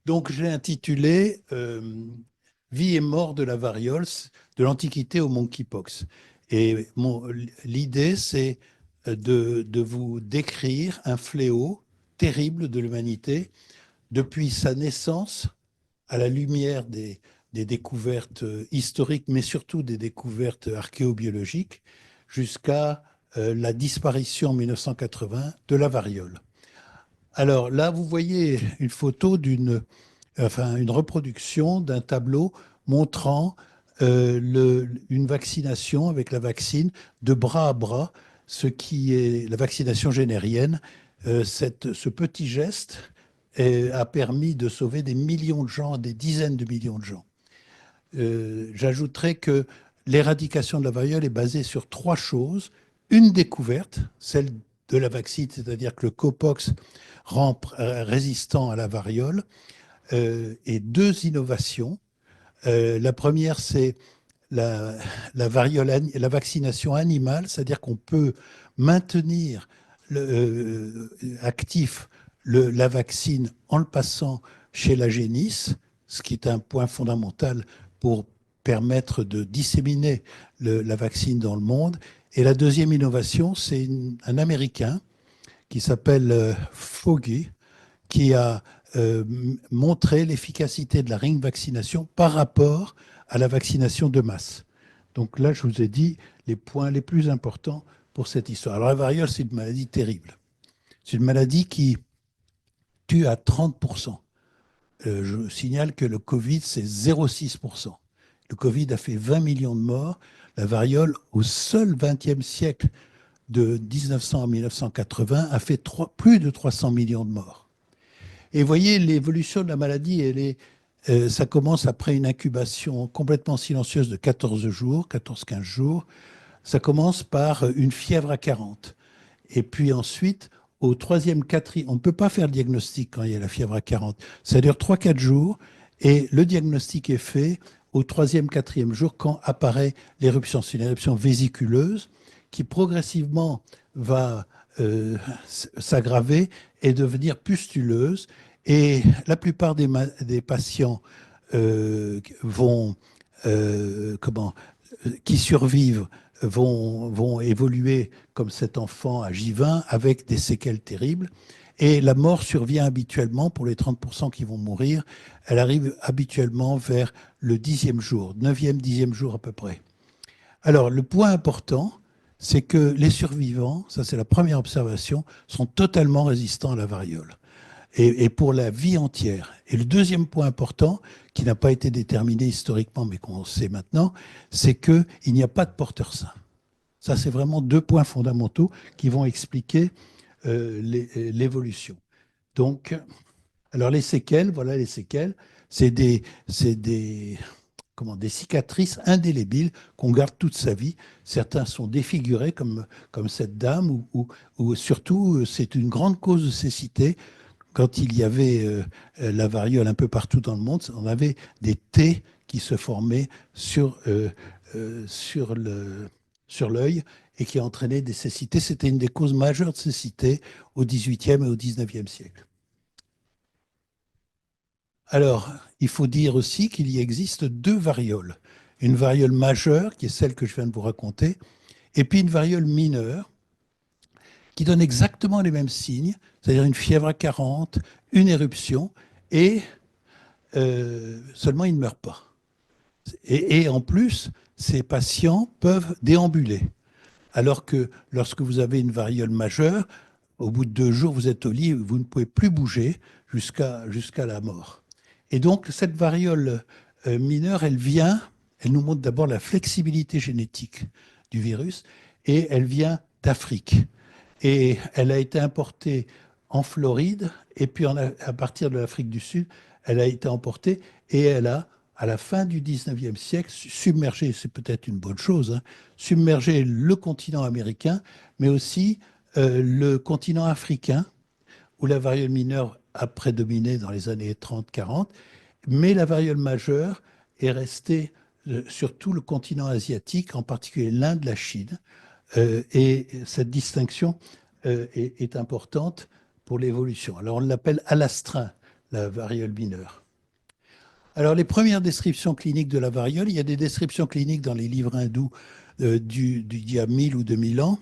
Donc, j'ai intitulé Vie et mort de la variole, de l'Antiquité au monkeypox. Et l'idée, c'est de vous décrire un fléau terrible de l'humanité depuis sa naissance à la lumière des découvertes historiques, mais surtout des découvertes archéobiologiques, jusqu'à la disparition en 1980 de la variole. Alors là, vous voyez une photo une reproduction d'un tableau montrant une vaccination avec la vaccine de bras à bras, ce qui est la vaccination générienne. Ce petit geste a permis de sauver des millions de gens, des dizaines de millions de gens. J'ajouterais que l'éradication de la variole est basée sur trois choses. Une découverte, celle de la vaccine, c'est-à-dire que le Copox rend résistant à la variole, et deux innovations. La première, c'est la, la vaccination animale, c'est-à-dire qu'on peut maintenir actif la vaccine en le passant chez la génisse, ce qui est un point fondamental pour permettre de disséminer la vaccine dans le monde. Et la deuxième innovation, c'est un Américain qui s'appelle Foggy, qui a montré l'efficacité de la ring vaccination par rapport à la vaccination de masse. Donc là, je vous ai dit les points les plus importants pour cette histoire. Alors la variole, c'est une maladie terrible. C'est une maladie qui tue à 30%. Je signale que le Covid, c'est 0,6%. Le Covid a fait 20 millions de morts. La variole, au seul 20e siècle, de 1900 à 1980, a fait plus de 300 millions de morts. Et vous voyez, l'évolution de la maladie, ça commence après une incubation complètement silencieuse de 14 jours, 14-15 jours. Ça commence par une fièvre à 40. Et puis ensuite, au troisième, quatrième, on ne peut pas faire le diagnostic quand il y a la fièvre à 40. Ça dure 3-4 jours et le diagnostic est fait au troisième, quatrième jour quand apparaît l'éruption. C'est une éruption vésiculeuse qui progressivement va s'aggraver et devenir pustuleuse. Et la plupart des patients vont, comment, qui survivent vont évoluer comme cet enfant à J20 avec des séquelles terribles. Et la mort survient habituellement, pour les 30% qui vont mourir, elle arrive habituellement vers le 10e jour, 9e, 10e jour à peu près. Alors, le point important, c'est que les survivants, ça c'est la première observation, sont totalement résistants à la variole et pour la vie entière. Et le deuxième point important, qui n'a pas été déterminé historiquement, mais qu'on sait maintenant, c'est qu'il n'y a pas de porteur sain. Ça, c'est vraiment deux points fondamentaux qui vont expliquer l'évolution. Donc, alors les séquelles, voilà les séquelles, c'est des cicatrices indélébiles qu'on garde toute sa vie. Certains sont défigurés comme cette dame, ou surtout, c'est une grande cause de cécité. Quand il y avait la variole un peu partout dans le monde, on avait des T qui se formaient sur sur l'œil et qui entraînaient des cécités. C'était une des causes majeures de cécité au XVIIIe et au XIXe siècle. Alors, il faut dire aussi qu'il y existe deux varioles. Une variole majeure, qui est celle que je viens de vous raconter, et puis une variole mineure, qui donne exactement les mêmes signes, c'est-à-dire une fièvre à 40, une éruption, et seulement ils ne meurent pas. Et en plus, ces patients peuvent déambuler. Alors que lorsque vous avez une variole majeure, au bout de 2 jours, vous êtes au lit, vous ne pouvez plus bouger jusqu'à la mort. Et donc, cette variole mineure, elle nous montre d'abord la flexibilité génétique du virus, et elle vient d'Afrique. Et elle a été importée en Floride, et puis à partir de l'Afrique du Sud, elle a été emportée, et elle a, à la fin du 19e siècle, submergé, c'est peut-être une bonne chose, hein, submergé le continent américain, mais aussi le continent africain, où la variole mineure a prédominé dans les années 30-40, mais la variole majeure est restée sur tout le continent asiatique, en particulier l'Inde, la Chine. Et cette distinction est importante pour l'évolution. Alors on l'appelle alastrin, la variole mineure. Alors, les premières descriptions cliniques de la variole, il y a des descriptions cliniques dans les livres hindous d'il y a 1000 ou 2000 ans,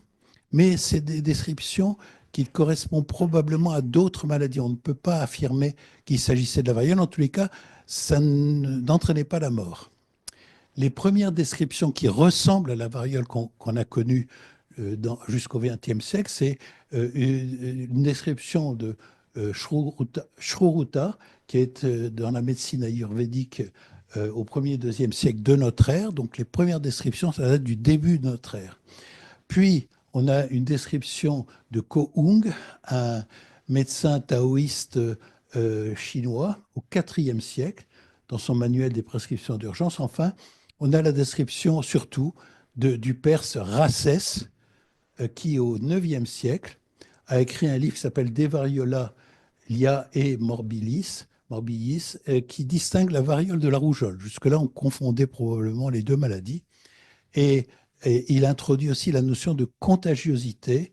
mais c'est des descriptions qui correspondent probablement à d'autres maladies. On ne peut pas affirmer qu'il s'agissait de la variole. En tous les cas, ça n'entraînait pas la mort. Les premières descriptions qui ressemblent à la variole qu'on a connue jusqu'au XXe siècle, c'est une description de Shruruta, qui est dans la médecine ayurvédique au 1er et 2e siècle de notre ère. Donc les premières descriptions, ça date du début de notre ère. Puis, on a une description de Ko Hung, un médecin taoïste chinois au IVe siècle, dans son manuel des prescriptions d'urgence. Enfin, on a la description surtout du perse Racès, qui au IXe siècle a écrit un livre qui s'appelle De Variola Lia et Morbillis, qui distingue la variole de la rougeole. Jusque-là, on confondait probablement les deux maladies. Et il introduit aussi la notion de contagiosité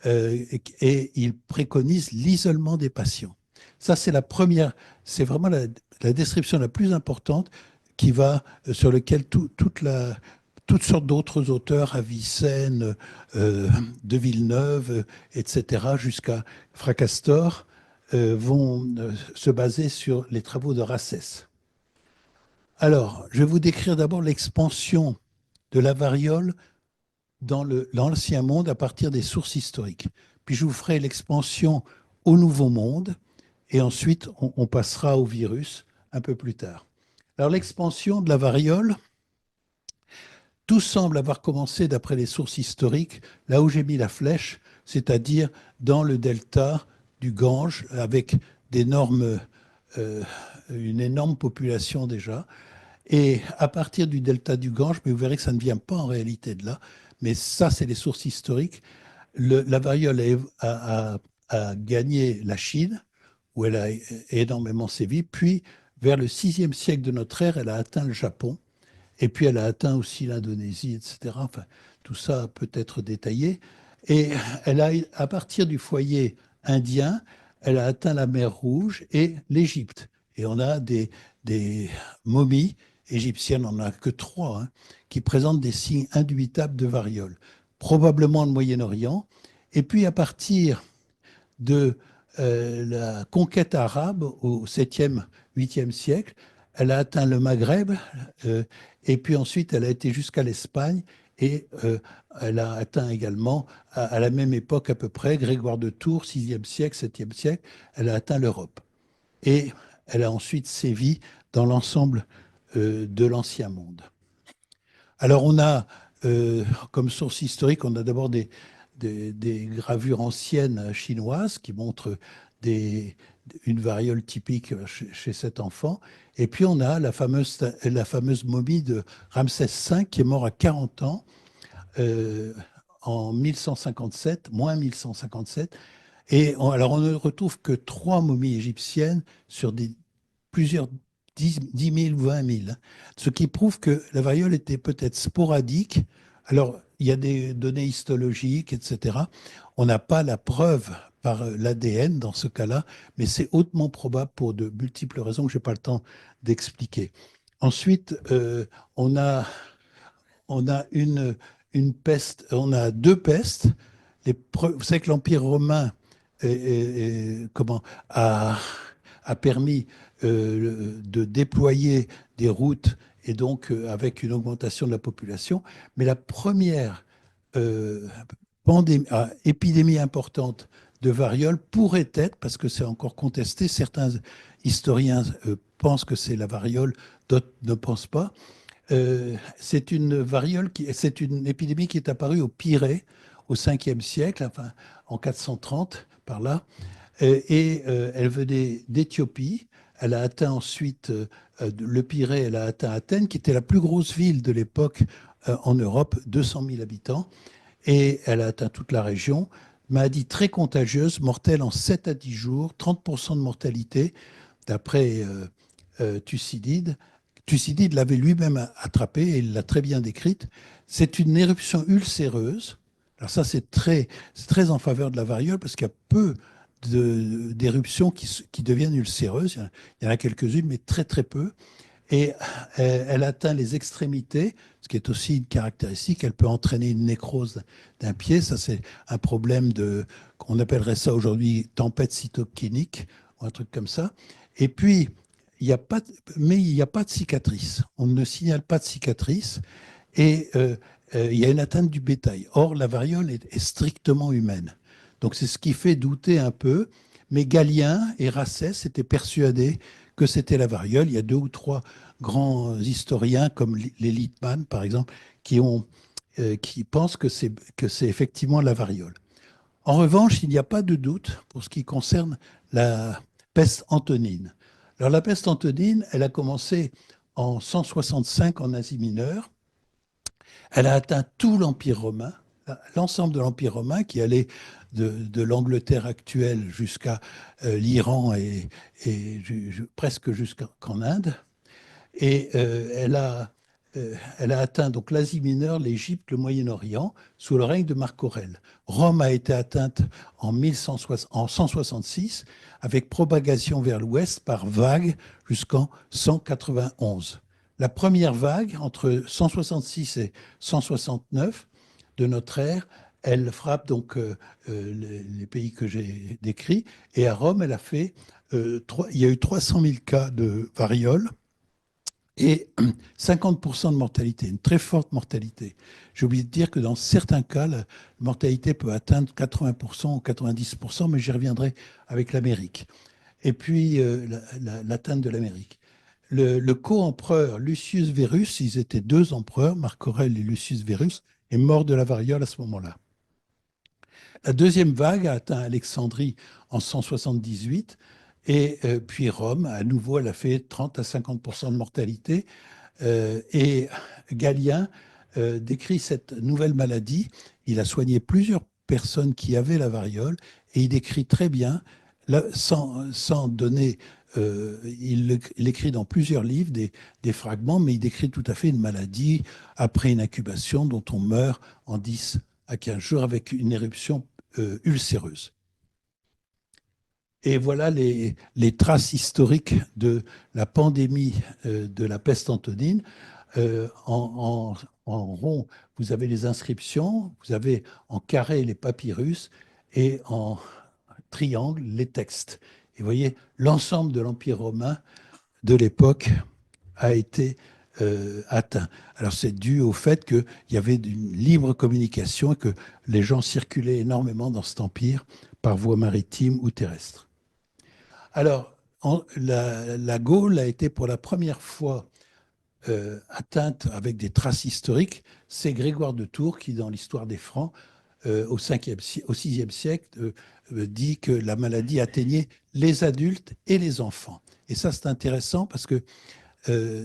et il préconise l'isolement des patients. Ça, c'est la première, c'est vraiment la description la plus importante qui va, sur lequel toutes sortes d'autres auteurs, Avicenne, de Villeneuve, etc., jusqu'à Fracastor, vont se baser sur les travaux de Racès. Alors, je vais vous décrire d'abord l'expansion de la variole dans l'Ancien Monde à partir des sources historiques. Puis je vous ferai l'expansion au Nouveau Monde et ensuite on passera au virus un peu plus tard. Alors l'expansion de la variole, tout semble avoir commencé d'après les sources historiques, là où j'ai mis la flèche, c'est-à-dire dans le delta du Gange avec une énorme population déjà. Et à partir du delta du Gange, mais vous verrez que ça ne vient pas en réalité de là, mais ça, c'est les sources historiques. La variole a gagné la Chine, où elle a énormément sévi, puis vers le 6e siècle de notre ère, elle a atteint le Japon, et puis elle a atteint aussi l'Indonésie, etc. Enfin, tout ça peut être détaillé. Et elle a, à partir du foyer indien, elle a atteint la mer Rouge et l'Égypte. Et on a des momies égyptiennes, on n'en a que 3, hein, qui présentent des signes indubitables de variole, probablement le Moyen-Orient. Et puis à partir de la conquête arabe au 7e, 8e siècle, elle a atteint le Maghreb, et puis ensuite elle a été jusqu'à l'Espagne, et elle a atteint également, à la même époque à peu près, Grégoire de Tours, 6e siècle, 7e siècle, elle a atteint l'Europe. Et elle a ensuite sévi dans l'ensemble de l'Ancien Monde. Alors on a, comme source historique, on a d'abord des gravures anciennes chinoises qui montrent une variole typique chez cet enfant. Et puis on a la fameuse momie de Ramsès V qui est mort à 40 ans en 1157, moins 1157. Et alors on ne retrouve que 3 momies égyptiennes sur plusieurs 10 000 ou 20 000, ce qui prouve que la variole était peut-être sporadique. Alors, il y a des données histologiques, etc. On n'a pas la preuve par l'ADN dans ce cas-là, mais c'est hautement probable pour de multiples raisons que je n'ai pas le temps d'expliquer. Ensuite, on a une peste, on a 2 pestes. Vous savez que l'Empire romain a permis de déployer des routes et donc avec une augmentation de la population. Mais la première épidémie importante de variole pourrait être, parce que c'est encore contesté, certains historiens pensent que c'est la variole, d'autres ne pensent pas. C'est une c'est une épidémie qui est apparue au Pirée au 5e siècle, enfin en 430 par là, et elle venait d'Éthiopie. Elle a atteint ensuite le Pirée, elle a atteint Athènes, qui était la plus grosse ville de l'époque en Europe, 200 000 habitants, et elle a atteint toute la région. Maladie très contagieuse, mortelle en 7 à 10 jours, 30% de mortalité, d'après Thucydide. Thucydide l'avait lui-même attrapée et il l'a très bien décrite. C'est une éruption ulcéreuse. Alors ça, c'est très en faveur de la variole parce qu'il y a peu d'éruptions qui deviennent ulcéreuses. Il y en a quelques-unes, mais très très peu. Et elle atteint les extrémités, ce qui est aussi une caractéristique. Elle peut entraîner une nécrose d'un pied. Ça, c'est un problème qu'on appellerait ça aujourd'hui tempête cytokinique ou un truc comme ça. Et puis, mais il n'y a pas de cicatrice. On ne signale pas de cicatrice et il y a une atteinte du bétail. Or, la variole est strictement humaine. Donc, c'est ce qui fait douter un peu. Mais Galien et Racès étaient persuadés que c'était la variole. Il y a 2 ou 3 grands historiens, comme les Littmann, par exemple, qui pensent que c'est effectivement la variole. En revanche, il n'y a pas de doute pour ce qui concerne la peste antonine. Alors, la peste antonine, elle a commencé en 165 en Asie mineure. Elle a atteint tout l'Empire romain, l'ensemble de l'Empire romain qui allait de l'Angleterre actuelle jusqu'à l'Iran et presque jusqu'en Inde. Et elle a atteint donc l'Asie mineure, l'Égypte, le Moyen-Orient, sous le règne de Marc Aurèle. Rome a été atteinte en 166, avec propagation vers l'ouest par vagues jusqu'en 191. La première vague, entre 166 et 169 de notre ère, elle frappe donc les pays que j'ai décrits. Et à Rome, il y a eu 300 000 cas de variole et 50% de mortalité, une très forte mortalité. J'ai oublié de dire que dans certains cas, la mortalité peut atteindre 80% ou 90%, mais j'y reviendrai avec l'Amérique. Et puis, l'atteinte de l'Amérique. Le co-empereur Lucius Verus, ils étaient 2 empereurs, Marc Aurèle et Lucius Verus, est mort de la variole à ce moment-là. La deuxième vague a atteint Alexandrie en 178 et puis Rome, à nouveau, elle a fait 30 à 50% de mortalité. Et Galien décrit cette nouvelle maladie. Il a soigné plusieurs personnes qui avaient la variole et il décrit très bien, sans donner, il écrit dans plusieurs livres des fragments, mais il décrit tout à fait une maladie après une incubation dont on meurt en 10 à 15 jours avec une éruption ulcéreuse. Et voilà les traces historiques de la pandémie de la peste antonine. En rond, vous avez les inscriptions, vous avez en carré les papyrus et en triangle les textes. Et vous voyez, l'ensemble de l'Empire romain de l'époque a été atteint. Alors c'est dû au fait qu'il y avait une libre communication et que les gens circulaient énormément dans cet empire par voie maritime ou terrestre. Alors, la Gaule a été pour la première fois atteinte avec des traces historiques. C'est Grégoire de Tours qui, dans l'histoire des Francs, au 6e siècle, dit que la maladie atteignait les adultes et les enfants. Et ça, c'est intéressant parce que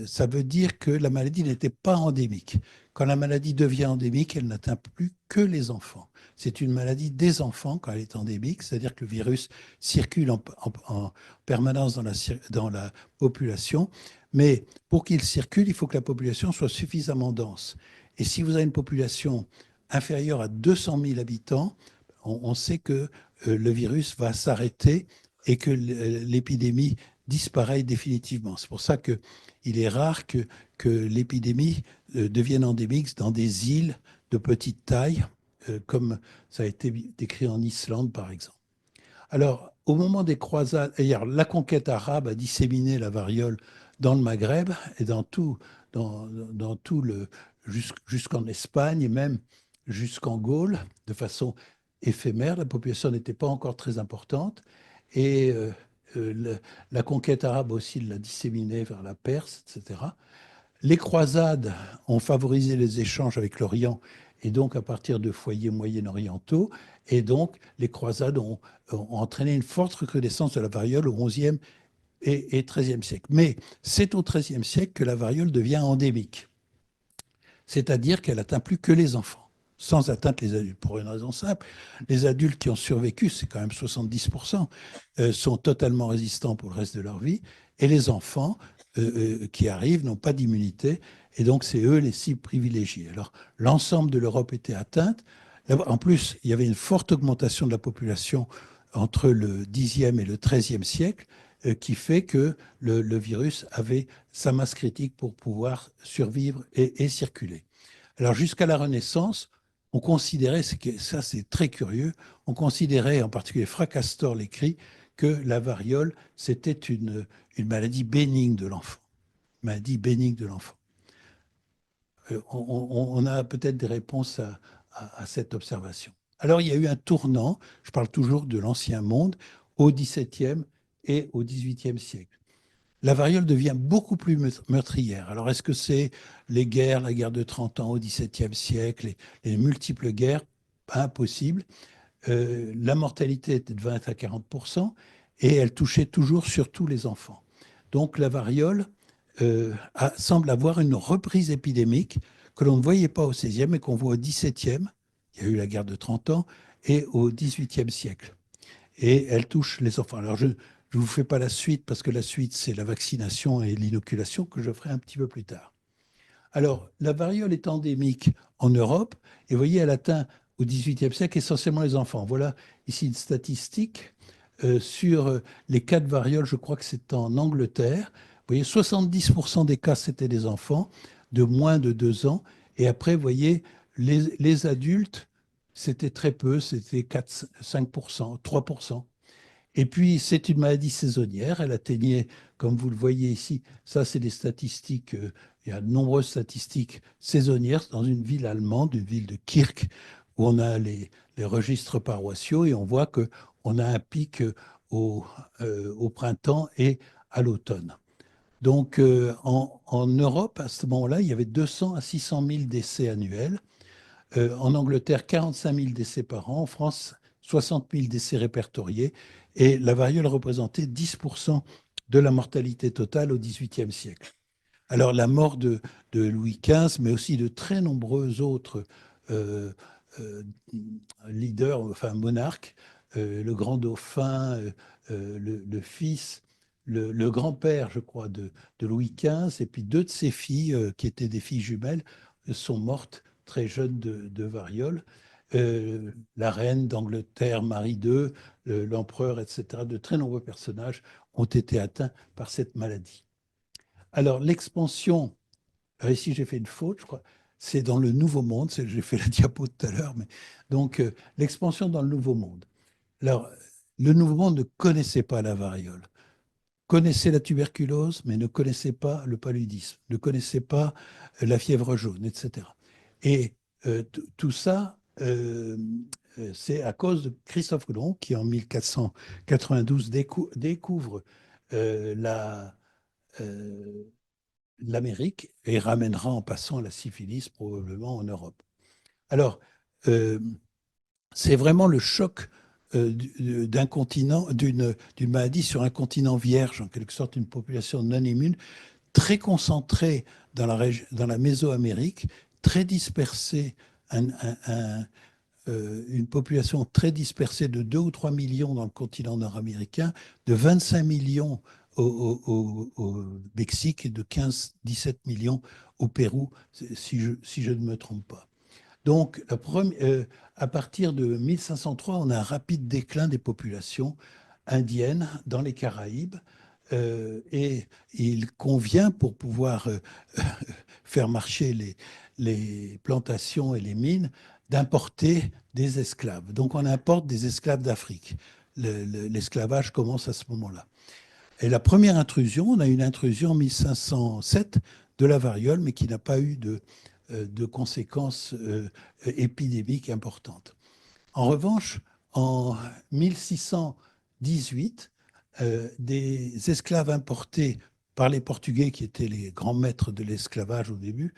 ça veut dire que la maladie n'était pas endémique. Quand la maladie devient endémique, elle n'atteint plus que les enfants. C'est une maladie des enfants quand elle est endémique, c'est-à-dire que le virus circule en permanence dans la population, mais pour qu'il circule, il faut que la population soit suffisamment dense. Et si vous avez une population inférieure à 200 000 habitants, on sait que le virus va s'arrêter et que l'épidémie disparaît définitivement. C'est pour ça qu'il est rare que l'épidémie devienne endémique dans des îles de petite taille, comme ça a été décrit en Islande, par exemple. Alors, au moment des croisades, la conquête arabe a disséminé la variole dans le Maghreb et dans tout jusqu'en Espagne et même jusqu'en Gaule, de façon éphémère. La population n'était pas encore très importante et la conquête arabe aussi l'a disséminée vers la Perse, etc. Les croisades ont favorisé les échanges avec l'Orient et donc à partir de foyers moyen-orientaux. Et donc, les croisades ont entraîné une forte recrudescence de la variole au XIe et XIIIe siècle. Mais c'est au XIIIe siècle que la variole devient endémique. C'est-à-dire qu'elle n'atteint plus que les enfants, sans atteindre les adultes. Pour une raison simple, les adultes qui ont survécu, c'est quand même 70%, sont totalement résistants pour le reste de leur vie. Et les enfants qui arrivent n'ont pas d'immunité. Et donc, c'est eux les cibles privilégiées. Alors, l'ensemble de l'Europe était atteinte. En plus, il y avait une forte augmentation de la population entre le Xe et le XIIIe siècle qui fait que le virus avait sa masse critique pour pouvoir survivre et circuler. Alors jusqu'à la Renaissance, on considérait, ça c'est très curieux, on considérait, en particulier Fracastor l'écrit, que la variole, c'était une maladie bénigne de l'enfant. Maladie bénigne de l'enfant. On a peut-être des réponses à cette observation. Alors il y a eu un tournant, je parle toujours de l'ancien monde, au XVIIe et au XVIIIe siècle. La variole devient beaucoup plus meurtrière. Alors, est-ce que c'est les guerres, la guerre de 30 ans au XVIIe siècle, les multiples guerres? Impossible. La mortalité était de 20 à 40% et elle touchait toujours surtout les enfants. Donc, la variole semble avoir une reprise épidémique que l'on ne voyait pas au XVIe et qu'on voit au XVIIe. Il y a eu la guerre de 30 ans et au XVIIIe siècle et elle touche les enfants. Alors, je ne vous fais pas la suite parce que la suite, c'est la vaccination et l'inoculation que je ferai un petit peu plus tard. Alors, la variole est endémique en Europe et vous voyez, elle atteint au XVIIIe siècle essentiellement les enfants. Voilà ici une statistique sur les cas de variole, je crois que c'est en Angleterre. Vous voyez, 70% des cas, c'était des enfants de moins de 2 ans. Et après, vous voyez, les adultes, c'était très peu, c'était 4, 5%, 3%. Et puis, c'est une maladie saisonnière. Elle atteignait, comme vous le voyez ici, ça, c'est des statistiques, il y a de nombreuses statistiques saisonnières dans une ville allemande, une ville de Kirk, où on a les registres paroissiaux et on voit qu'on a un pic au printemps et à l'automne. Donc, en Europe, à ce moment-là, il y avait 200 à 600 000 décès annuels. En Angleterre, 45 000 décès par an. En France, 60 000 décès répertoriés. Et la variole représentait 10% de la mortalité totale au XVIIIe siècle. Alors, la mort de Louis XV, mais aussi de très nombreux autres euh, euh, leaders, enfin monarques, le grand dauphin, le fils, le grand-père, je crois, de Louis XV, et puis deux de ses filles, qui étaient des filles jumelles, sont mortes très jeunes de variole. La reine d'Angleterre, Marie II, l'empereur, etc., de très nombreux personnages ont été atteints par cette maladie. Alors, l'expansion, ici j'ai fait une faute, je crois, c'est dans le Nouveau Monde, j'ai fait la diapo tout à l'heure, mais donc l'expansion dans le Nouveau Monde. Alors, le Nouveau Monde ne connaissait pas la variole, connaissait la tuberculose, mais ne connaissait pas le paludisme, ne connaissait pas la fièvre jaune, etc. Et tout ça, c'est à cause de Christophe Colomb, qui en 1492 découvre la, l'Amérique et ramènera en passant la syphilis probablement en Europe. Alors, euh, c'est vraiment le choc d'un continent, d'une maladie sur un continent vierge, en quelque sorte une population non immune, très concentrée dans la Mésoamérique, très dispersée, un, un, une population très dispersée de 2 ou 3 millions dans le continent nord-américain, de 25 millions au Mexique et de 15-17 millions au Pérou, si je ne me trompe pas. Donc, à partir de 1503, on a un rapide déclin des populations indiennes dans les Caraïbes. Et il convient, pour pouvoir faire marcher les plantations et les mines, d'importer des esclaves. Donc on importe des esclaves d'Afrique. L'esclavage commence à ce moment-là. Et la première intrusion, on a une intrusion en 1507 de la variole, mais qui n'a pas eu de conséquences épidémiques importantes. En revanche, en 1618, des esclaves importés par les Portugais, qui étaient les grands maîtres de l'esclavage au début,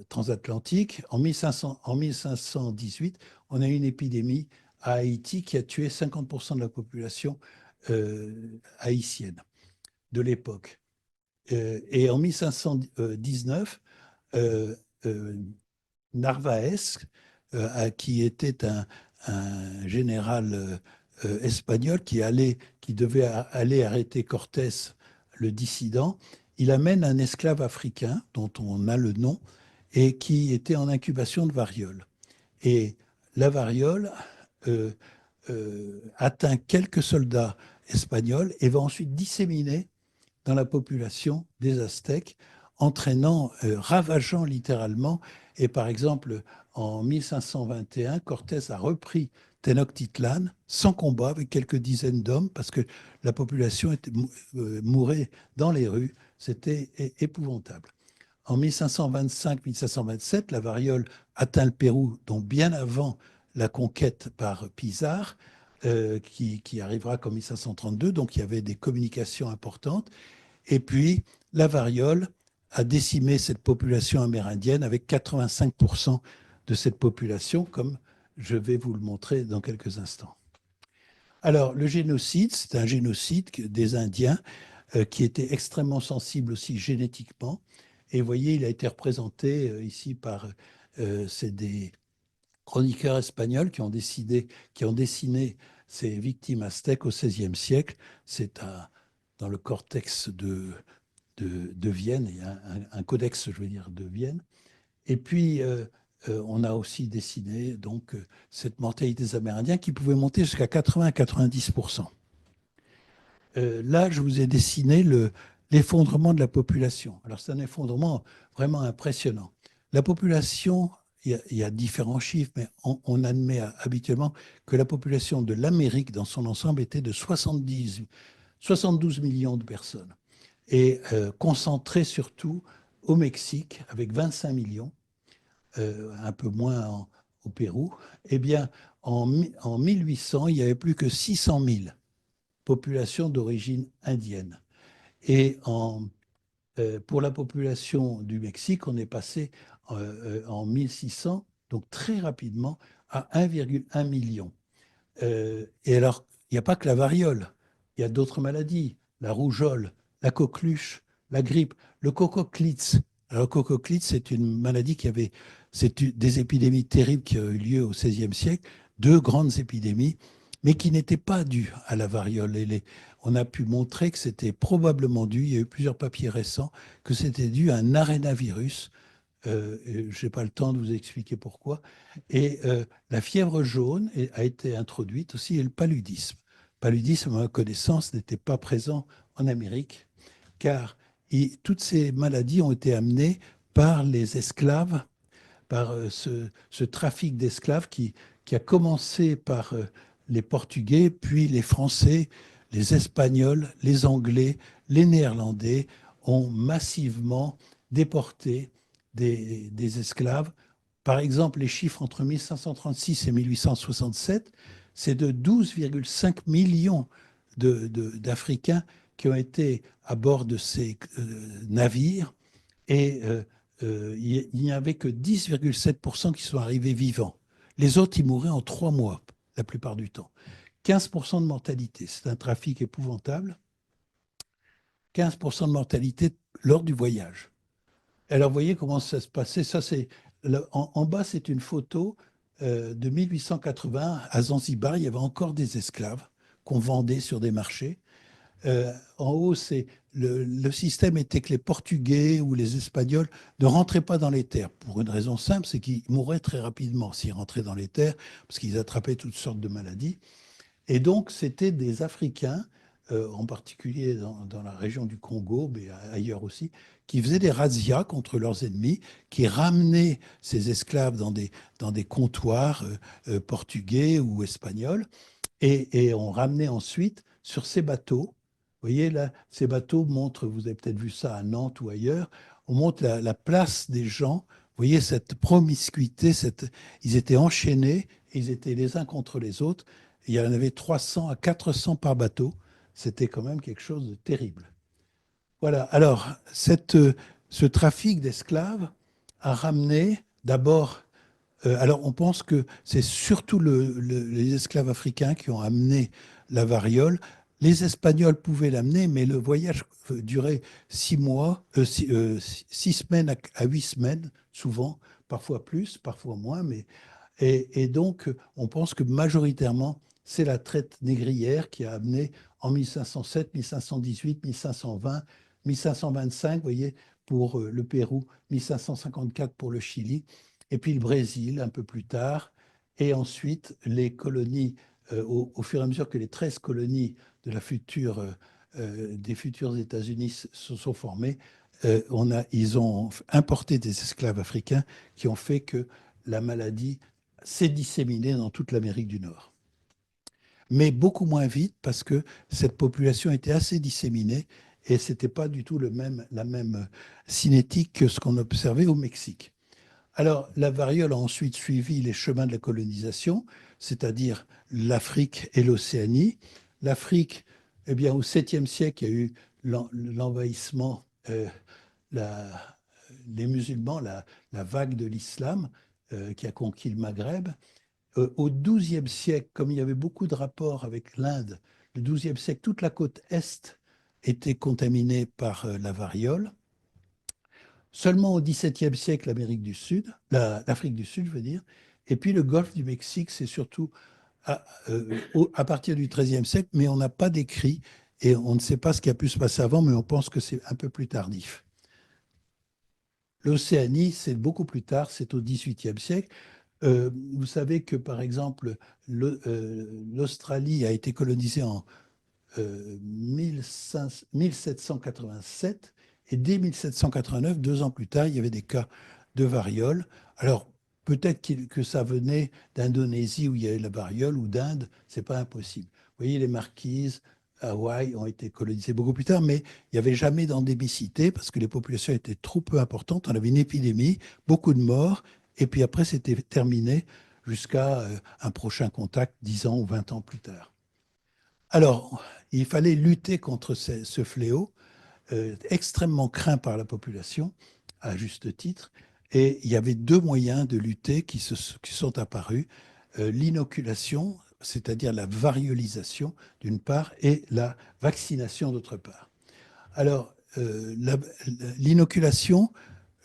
transatlantique, en 1518, on a eu une épidémie à Haïti qui a tué 50% de la population haïtienne de l'époque. Et en 1519, Narvaez, qui était un général espagnol qui devait aller arrêter Cortés, le dissident, il amène un esclave africain dont on a le nom et qui était en incubation de variole. Et la variole atteint quelques soldats espagnols et va ensuite disséminer dans la population des Aztèques, entraînant, ravageant littéralement. Et par exemple, en 1521, Cortés a repris Tenochtitlan sans combat, avec quelques dizaines d'hommes, parce que la population mourait dans les rues. C'était épouvantable. En 1525-1527, la variole atteint le Pérou, donc bien avant la conquête par Pizarre, qui arrivera qu'en 1532, donc il y avait des communications importantes. Et puis, la variole a décimé cette population amérindienne avec 85% de cette population, comme je vais vous le montrer dans quelques instants. Alors, le génocide, c'est un génocide des Indiens qui était extrêmement sensible aussi génétiquement. Et vous voyez, il a été représenté ici par c'est des chroniqueurs espagnols qui ont dessiné ces victimes aztèques au XVIe siècle. C'est dans le cortex de Vienne, il y a un codex, je veux dire, de Vienne. Et puis, on a aussi dessiné donc, cette mortalité des Amérindiens qui pouvait monter jusqu'à 80-90%. Là, je vous ai dessiné l'effondrement de la population. Alors, c'est un effondrement vraiment impressionnant. La population, il y a différents chiffres, mais on admet habituellement que la population de l'Amérique dans son ensemble était de 72 millions de personnes, et concentrée surtout au Mexique, avec 25 millions, un peu moins au Pérou. Eh bien, en 1800, il n'y avait plus que 600 000 populations d'origine indienne. Et pour la population du Mexique, on est passé en 1600, donc très rapidement, à 1,1 million. Et alors, il n'y a pas que la variole, il y a d'autres maladies, la rougeole, la coqueluche, la grippe, le cococlitz. Alors, le cococlitz, c'est une maladie c'est des épidémies terribles qui ont eu lieu au XVIe siècle, deux grandes épidémies, mais qui n'étaient pas dues à la variole. On a pu montrer que c'était probablement dû, il y a eu plusieurs papiers récents, que c'était dû à un arénavirus. Je n'ai pas le temps de vous expliquer pourquoi. Et la fièvre jaune a été introduite aussi, et le paludisme. Le paludisme, à ma connaissance, n'était pas présent en Amérique, car toutes ces maladies ont été amenées par les esclaves, par ce trafic d'esclaves qui a commencé par les Portugais, puis les Français, les Espagnols, les Anglais, les Néerlandais ont massivement déporté des esclaves. Par exemple, les chiffres entre 1536 et 1867, c'est de 12,5 millions d'Africains qui ont été à bord de ces navires, et il n'y avait que 10,7% qui sont arrivés vivants. Les autres, ils mouraient en 3 mois, la plupart du temps. 15% de mortalité, c'est un trafic épouvantable. 15% de mortalité lors du voyage. Alors, vous voyez comment ça se passait. Ça, en bas, c'est une photo de 1880 à Zanzibar. Il y avait encore des esclaves qu'on vendait sur des marchés. En haut, le système était que les Portugais ou les Espagnols ne rentraient pas dans les terres, pour une raison simple, c'est qu'ils mouraient très rapidement s'ils rentraient dans les terres, parce qu'ils attrapaient toutes sortes de maladies. Et donc, c'était des Africains, en particulier dans la région du Congo, mais ailleurs aussi, qui faisaient des razzias contre leurs ennemis, qui ramenaient ces esclaves dans des comptoirs portugais ou espagnols, et on ramenait ensuite sur ces bateaux. Vous voyez, là, ces bateaux montrent, vous avez peut-être vu ça à Nantes ou ailleurs, on montre la place des gens. Vous voyez cette promiscuité, ils étaient enchaînés, ils étaient les uns contre les autres. Il y en avait 300 à 400 par bateau. C'était quand même quelque chose de terrible. Voilà. Alors, ce trafic d'esclaves a ramené d'abord. Alors, on pense que c'est surtout les esclaves africains qui ont amené la variole. Les Espagnols pouvaient l'amener, mais le voyage durait 6 mois, 6 semaines à 8 semaines, souvent, parfois plus, parfois moins. Et donc, on pense que majoritairement, c'est la traite négrière qui a amené en 1507, 1518, 1520, 1525, vous voyez, pour le Pérou, 1554 pour le Chili, et puis le Brésil un peu plus tard, et ensuite les colonies au fur et à mesure que les 13 colonies de des futurs États-Unis se sont formées, ils ont importé des esclaves africains qui ont fait que la maladie s'est disséminée dans toute l'Amérique du Nord. Mais beaucoup moins vite parce que cette population était assez disséminée et ce n'était pas du tout la même cinétique que ce qu'on observait au Mexique. Alors, la variole a ensuite suivi les chemins de la colonisation, c'est-à-dire l'Afrique et l'Océanie. L'Afrique, eh bien, au 7e siècle, il y a eu l'envahissement, les musulmans, la vague de l'islam qui a conquis le Maghreb. Au 12e siècle, comme il y avait beaucoup de rapports avec l'Inde, le 12e siècle, toute la côte est était contaminée par la variole. Seulement au XVIIe siècle, l'Amérique du Sud, l'Afrique du Sud, je veux dire, et puis le golfe du Mexique, c'est surtout à partir du XIIIe siècle, mais on n'a pas d'écrit et on ne sait pas ce qui a pu se passer avant, mais on pense que c'est un peu plus tardif. L'Océanie, c'est beaucoup plus tard, c'est au XVIIIe siècle. Vous savez que, par exemple, l'Australie a été colonisée en 1787 et dès 1789, 2 ans plus tard, il y avait des cas de variole. Alors, peut-être que ça venait d'Indonésie où il y avait la variole ou d'Inde, c'est pas impossible. Vous voyez, les Marquises, Hawaï ont été colonisées beaucoup plus tard, mais il n'y avait jamais d'endémicité parce que les populations étaient trop peu importantes. On avait une épidémie, beaucoup de morts, et puis après, c'était terminé jusqu'à un prochain contact 10 ans ou 20 ans plus tard. Alors, il fallait lutter contre ce fléau extrêmement craint par la population, à juste titre, et il y avait 2 moyens de lutter qui sont apparus. L'inoculation, c'est-à-dire la variolisation d'une part, et la vaccination d'autre part. Alors, l'inoculation,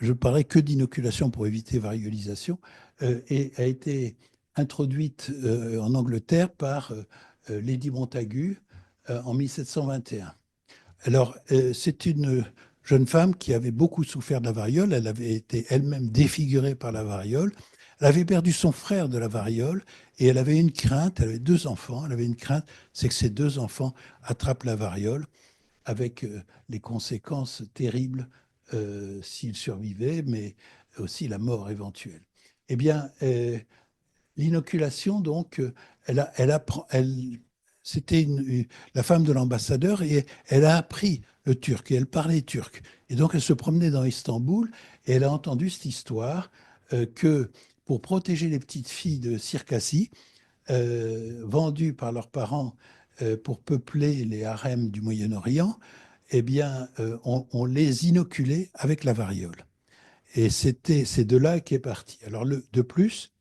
je ne parlais que d'inoculation pour éviter variolisation, et a été introduite en Angleterre par Lady Montagu en 1721. Alors, c'est une jeune femme qui avait beaucoup souffert de la variole. Elle avait été elle-même défigurée par la variole. Elle avait perdu son frère de la variole et elle avait une crainte. Elle avait 2 enfants. Elle avait une crainte, c'est que ces 2 enfants attrapent la variole avec les conséquences terribles s'ils survivaient, mais aussi la mort éventuelle. Eh bien, l'inoculation, donc, c'était la femme de l'ambassadeur et elle a appris le turc et elle parlait turc. Et donc, elle se promenait dans Istanbul et elle a entendu cette histoire que pour protéger les petites filles de Circassie, vendues par leurs parents pour peupler les harems du Moyen-Orient, eh bien, on les inoculait avec la variole. Et c'est de là qu'est parti. Alors, de plus,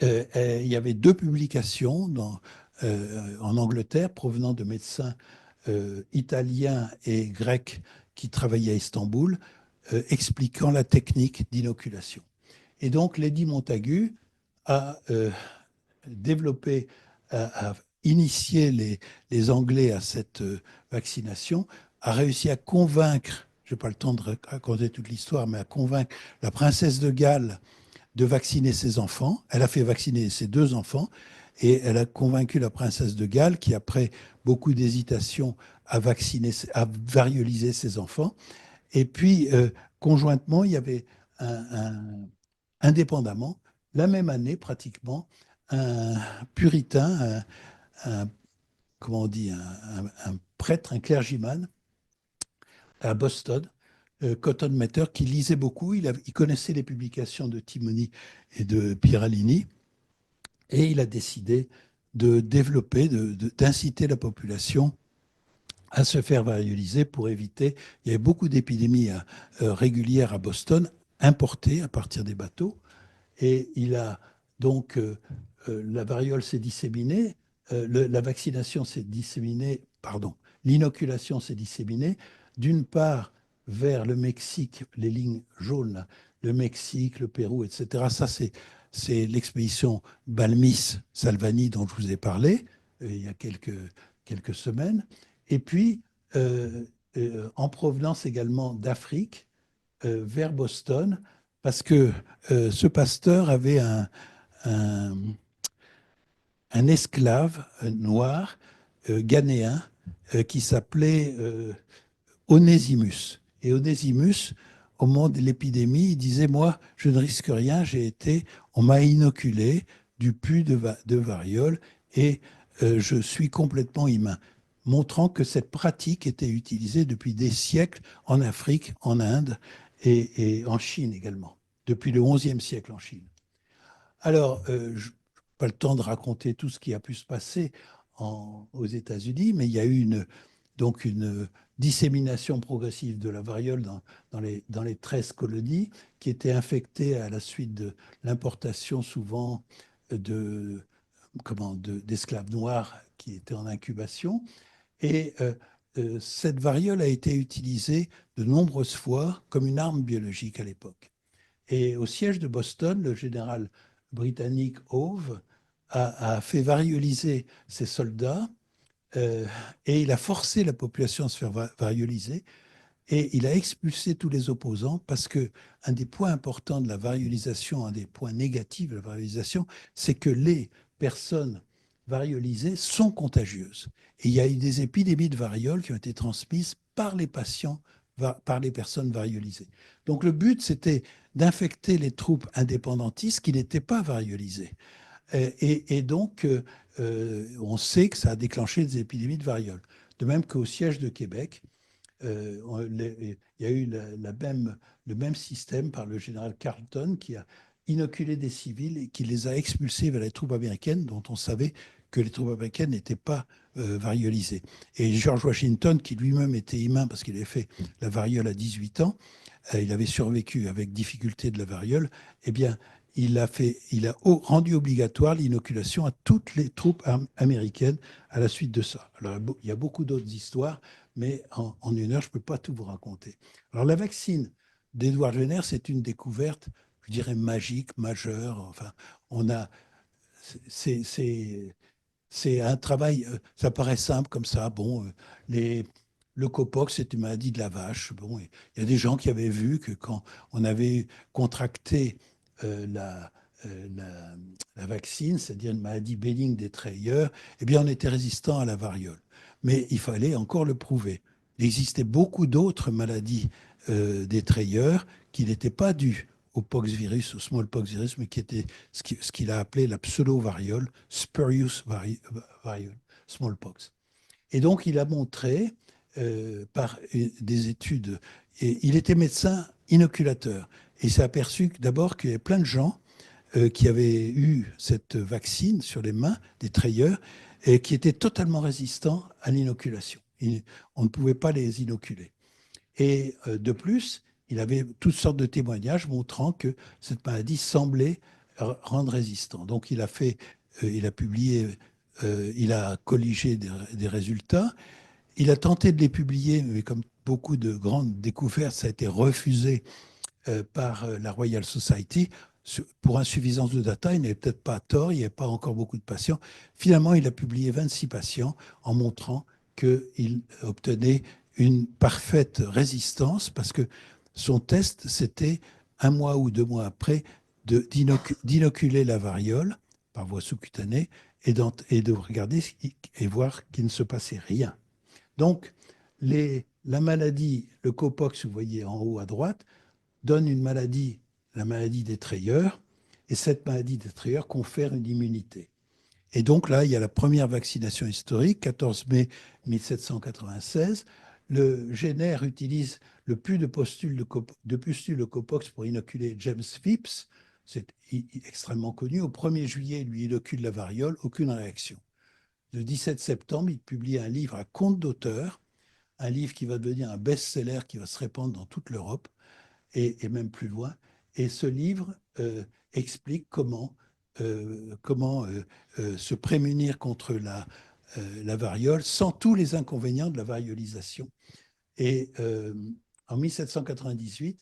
il y avait 2 publications en Angleterre provenant de médecins italiens et grecs qui travaillaient à Istanbul, expliquant la technique d'inoculation. Et donc, Lady Montagu a développé, a initié les Anglais à cette vaccination, a réussi à convaincre, je n'ai pas le temps de raconter toute l'histoire, mais à convaincre la princesse de Galles de vacciner ses enfants. Elle a fait vacciner ses 2 enfants et elle a convaincu la princesse de Galles, qui après beaucoup d'hésitation a variolisé ses enfants. Et puis, conjointement, il y avait indépendamment, la même année pratiquement, un puritain, comment on dit, un prêtre, un clergyman à Boston, Cotton Mather, qui lisait beaucoup. Il connaissait les publications de Timony et de Pieralini, et il a décidé de développer, d'inciter la population à se faire varioliser pour éviter. Il y avait beaucoup d'épidémies régulières à Boston, importées à partir des bateaux, et il a donc la variole s'est disséminée, la vaccination s'est disséminée, pardon, l'inoculation s'est disséminée, d'une part vers le Mexique, les lignes jaunes, le Mexique, le Pérou, etc. Ça, c'est l'expédition Balmis-Salvani dont je vous ai parlé il y a quelques semaines. Et puis, en provenance également d'Afrique, vers Boston, parce que ce pasteur avait un un esclave noir ghanéen qui s'appelait Onesimus. Et Onesimus, au moment de l'épidémie, il disait, moi, je ne risque rien, on m'a inoculé du pus de variole et je suis complètement humain, montrant que cette pratique était utilisée depuis des siècles en Afrique, en Inde et en Chine également, depuis le XIe siècle en Chine. Alors, je n'ai pas le temps de raconter tout ce qui a pu se passer aux États-Unis, mais il y a eu donc une dissémination progressive de la variole dans les 13 colonies qui étaient infectées à la suite de l'importation souvent de, d'esclaves noirs qui étaient en incubation. Et cette variole a été utilisée de nombreuses fois comme une arme biologique à l'époque. Et au siège de Boston, le général britannique Howe a fait varioliser ses soldats et il a forcé la population à se faire varioliser et il a expulsé tous les opposants parce que un des points importants de la variolisation, un des points négatifs de la variolisation, c'est que les personnes variolisées sont contagieuses. Et il y a eu des épidémies de variole qui ont été transmises par les patients, par les personnes variolisées. Donc le but, c'était d'infecter les troupes indépendantistes qui n'étaient pas variolisées. Et donc, on sait que ça a déclenché des épidémies de variole. De même qu'au siège de Québec, il y a eu le même système par le général Carleton qui a inoculé des civils et qui les a expulsés vers les troupes américaines dont on savait que les troupes américaines n'étaient pas variolisées. Et George Washington, qui lui-même était humain parce qu'il avait fait la variole à 18 ans, il avait survécu avec difficulté de la variole, eh bien, il a rendu obligatoire l'inoculation à toutes les troupes américaines à la suite de ça. Alors, il y a beaucoup d'autres histoires, mais en une heure, je ne peux pas tout vous raconter. Alors, la vaccine d'Edward Jenner, c'est une découverte, je dirais, magique, majeure. Enfin, on a, c'est, c'est un travail, ça paraît simple comme ça. Bon, le copox, c'est une maladie de la vache. Bon, il y a des gens qui avaient vu que quand on avait contracté euh, la, la vaccine, c'est-à-dire une maladie bénigne des treilleurs, eh bien, on était résistant à la variole. Mais il fallait encore le prouver. Il existait beaucoup d'autres maladies des treilleurs qui n'étaient pas dues au poxvirus, au smallpox virus, mais qui était ce qu'il a appelé la pseudo-variole, spurious variole, smallpox. Et donc, il a montré par des études, et il était médecin inoculateur, et il s'est aperçu d'abord qu'il y avait plein de gens qui avaient eu cette vaccine sur les mains, des treilleurs, et qui étaient totalement résistants à l'inoculation. On ne pouvait pas les inoculer. Et de plus, il avait toutes sortes de témoignages montrant que cette maladie semblait rendre résistant. Donc il a publié, il a colligé des résultats. Il a tenté de les publier, mais comme beaucoup de grandes découvertes, ça a été refusé par la Royal Society pour insuffisance de data. Il n'avait peut-être pas tort, il n'y avait pas encore beaucoup de patients. Finalement, il a publié 26 patients en montrant qu'il obtenait une parfaite résistance parce que son test, c'était un mois ou 2 mois après d'inoculer la variole par voie sous-cutanée et de regarder et voir qu'il ne se passait rien. Donc, la maladie, le copox, vous voyez en haut à droite, donne une maladie, la maladie des treilleurs, et cette maladie des treilleurs confère une immunité. Et donc là, il y a la première vaccination historique, 14 mai 1796. Le Jenner utilise le pus de pustules de copox pour inoculer James Phipps. C'est extrêmement connu. Au 1er juillet, il lui inocule la variole, aucune réaction. Le 17 septembre, il publie un livre à compte d'auteur, un livre qui va devenir un best-seller qui va se répandre dans toute l'Europe et même plus loin. Et ce livre explique comment se prémunir contre la variole sans tous les inconvénients de la variolisation. Et en 1798,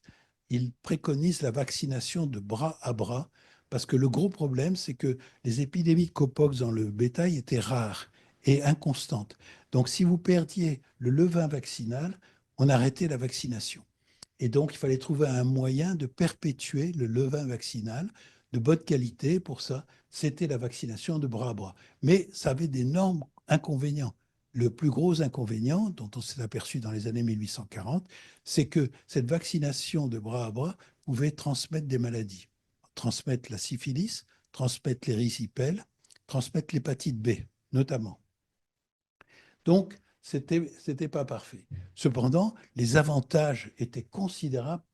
il préconise la vaccination de bras à bras parce que le gros problème, c'est que les épidémies de copox dans le bétail étaient rares et inconstantes. Donc, si vous perdiez le levain vaccinal, on arrêtait la vaccination. Et donc, il fallait trouver un moyen de perpétuer le levain vaccinal de bonne qualité. Pour ça, c'était la vaccination de bras à bras. Mais ça avait d'énormes inconvénients. Le plus gros inconvénient, dont on s'est aperçu dans les années 1840, c'est que cette vaccination de bras à bras pouvait transmettre des maladies. Transmettre la syphilis, transmettre l'érysipèle, transmettre l'hépatite B, notamment. Donc, c'était pas parfait. Cependant, les avantages étaient considérables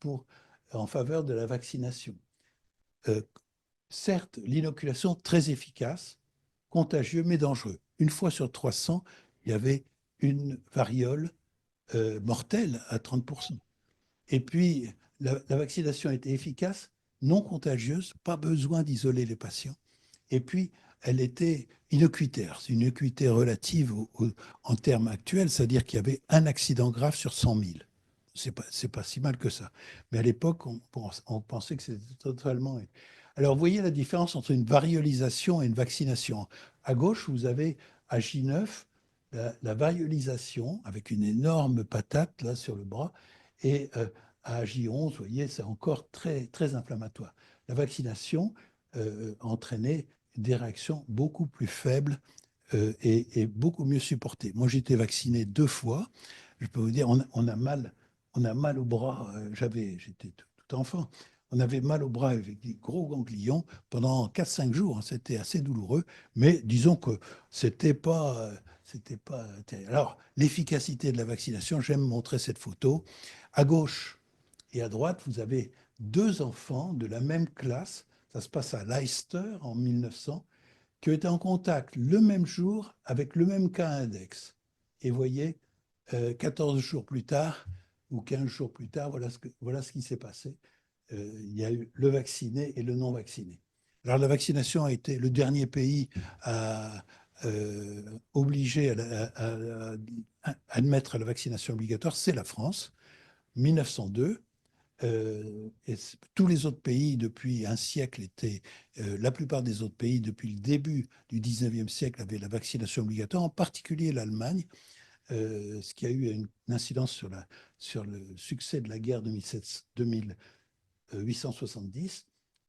en faveur de la vaccination. Euh, certes, l'inoculation très efficace, contagieux mais dangereux. Une fois sur 300, il y avait une variole mortelle à 30%. Et puis, la vaccination était efficace, non contagieuse, pas besoin d'isoler les patients. Et puis, elle était innocuitaire. C'est une innocuité relative en termes actuels, c'est-à-dire qu'il y avait un accident grave sur 100 000. C'est pas si mal que ça. Mais à l'époque, on pensait que c'était totalement... Alors, vous voyez la différence entre une variolisation et une vaccination. À gauche, vous avez à J9 la variolisation avec une énorme patate là sur le bras. Et à J11, vous voyez, c'est encore très, très inflammatoire. La vaccination entraînait des réactions beaucoup plus faibles et beaucoup mieux supportées. Moi, j'ai été vacciné 2 fois. Je peux vous dire, on a mal au bras. J'étais tout enfant. On avait mal au bras avec des gros ganglions pendant 4-5 jours. Hein. C'était assez douloureux, mais disons que c'était pas terrible. Alors, l'efficacité de la vaccination, j'aime montrer cette photo. À gauche et à droite, vous avez 2 enfants de la même classe. Ça se passe à Leicester en 1900, qui ont été en contact le même jour avec le même cas index. Et vous voyez, 14 jours plus tard ou 15 jours plus tard, voilà ce qui s'est passé. Il y a eu le vacciné et le non vacciné. Alors la vaccination a été le dernier pays à obligé à admettre la vaccination obligatoire, c'est la France, 1902. Et tous les autres pays, depuis un siècle, la plupart des autres pays, depuis le début du 19e siècle, avaient la vaccination obligatoire, en particulier l'Allemagne, ce qui a eu une incidence sur le succès de la guerre de 1870.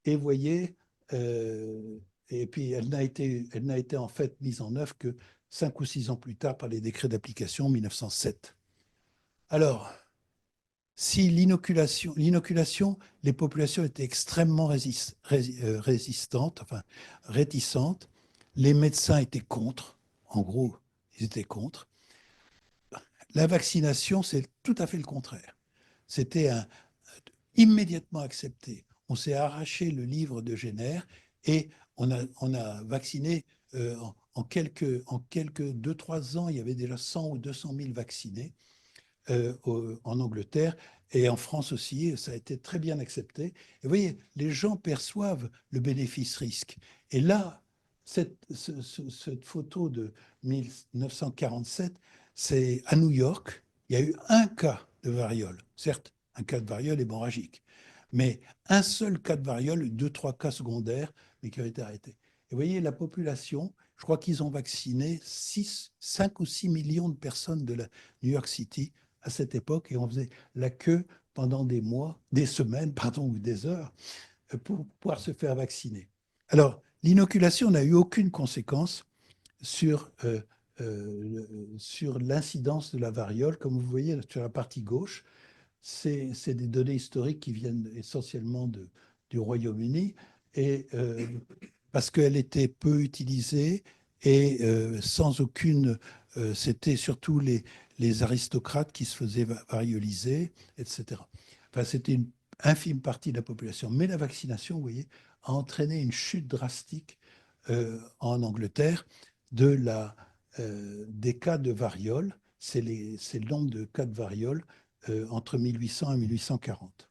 Et vous voyez, et puis elle n'a été en fait mise en œuvre que 5 ou 6 ans plus tard par les décrets d'application en 1907. Alors, si l'inoculation, les populations étaient extrêmement résistantes, enfin réticentes, les médecins étaient contre, en gros, ils étaient contre. La vaccination, c'est tout à fait le contraire. C'était immédiatement accepté. On s'est arraché le livre de Jenner et on a vacciné en quelques 2-3 ans, il y avait déjà 100 ou 200 000 vaccinés en Angleterre et en France aussi, ça a été très bien accepté. Et vous voyez, les gens perçoivent le bénéfice-risque. Et là, cette photo de 1947, c'est à New York, il y a eu un cas de variole. Certes, un cas de variole hémorragique, mais un seul cas de variole, 2-3 cas secondaires, mais qui ont été arrêtés. Et vous voyez, la population, je crois qu'ils ont vacciné 5 ou 6 millions de personnes de la New York City à cette époque et on faisait la queue pendant des mois, des semaines, pardon, ou des heures pour pouvoir se faire vacciner. Alors, l'inoculation n'a eu aucune conséquence sur l'incidence de la variole. Comme vous voyez sur la partie gauche, c'est des données historiques qui viennent essentiellement du Royaume-Uni et parce qu'elle était peu utilisée et sans aucune... c'était surtout les aristocrates qui se faisaient varioliser, etc. Enfin, c'était une infime partie de la population. Mais la vaccination, vous voyez, a entraîné une chute drastique en Angleterre des cas de variole. C'est le nombre de cas de variole entre 1800 et 1840.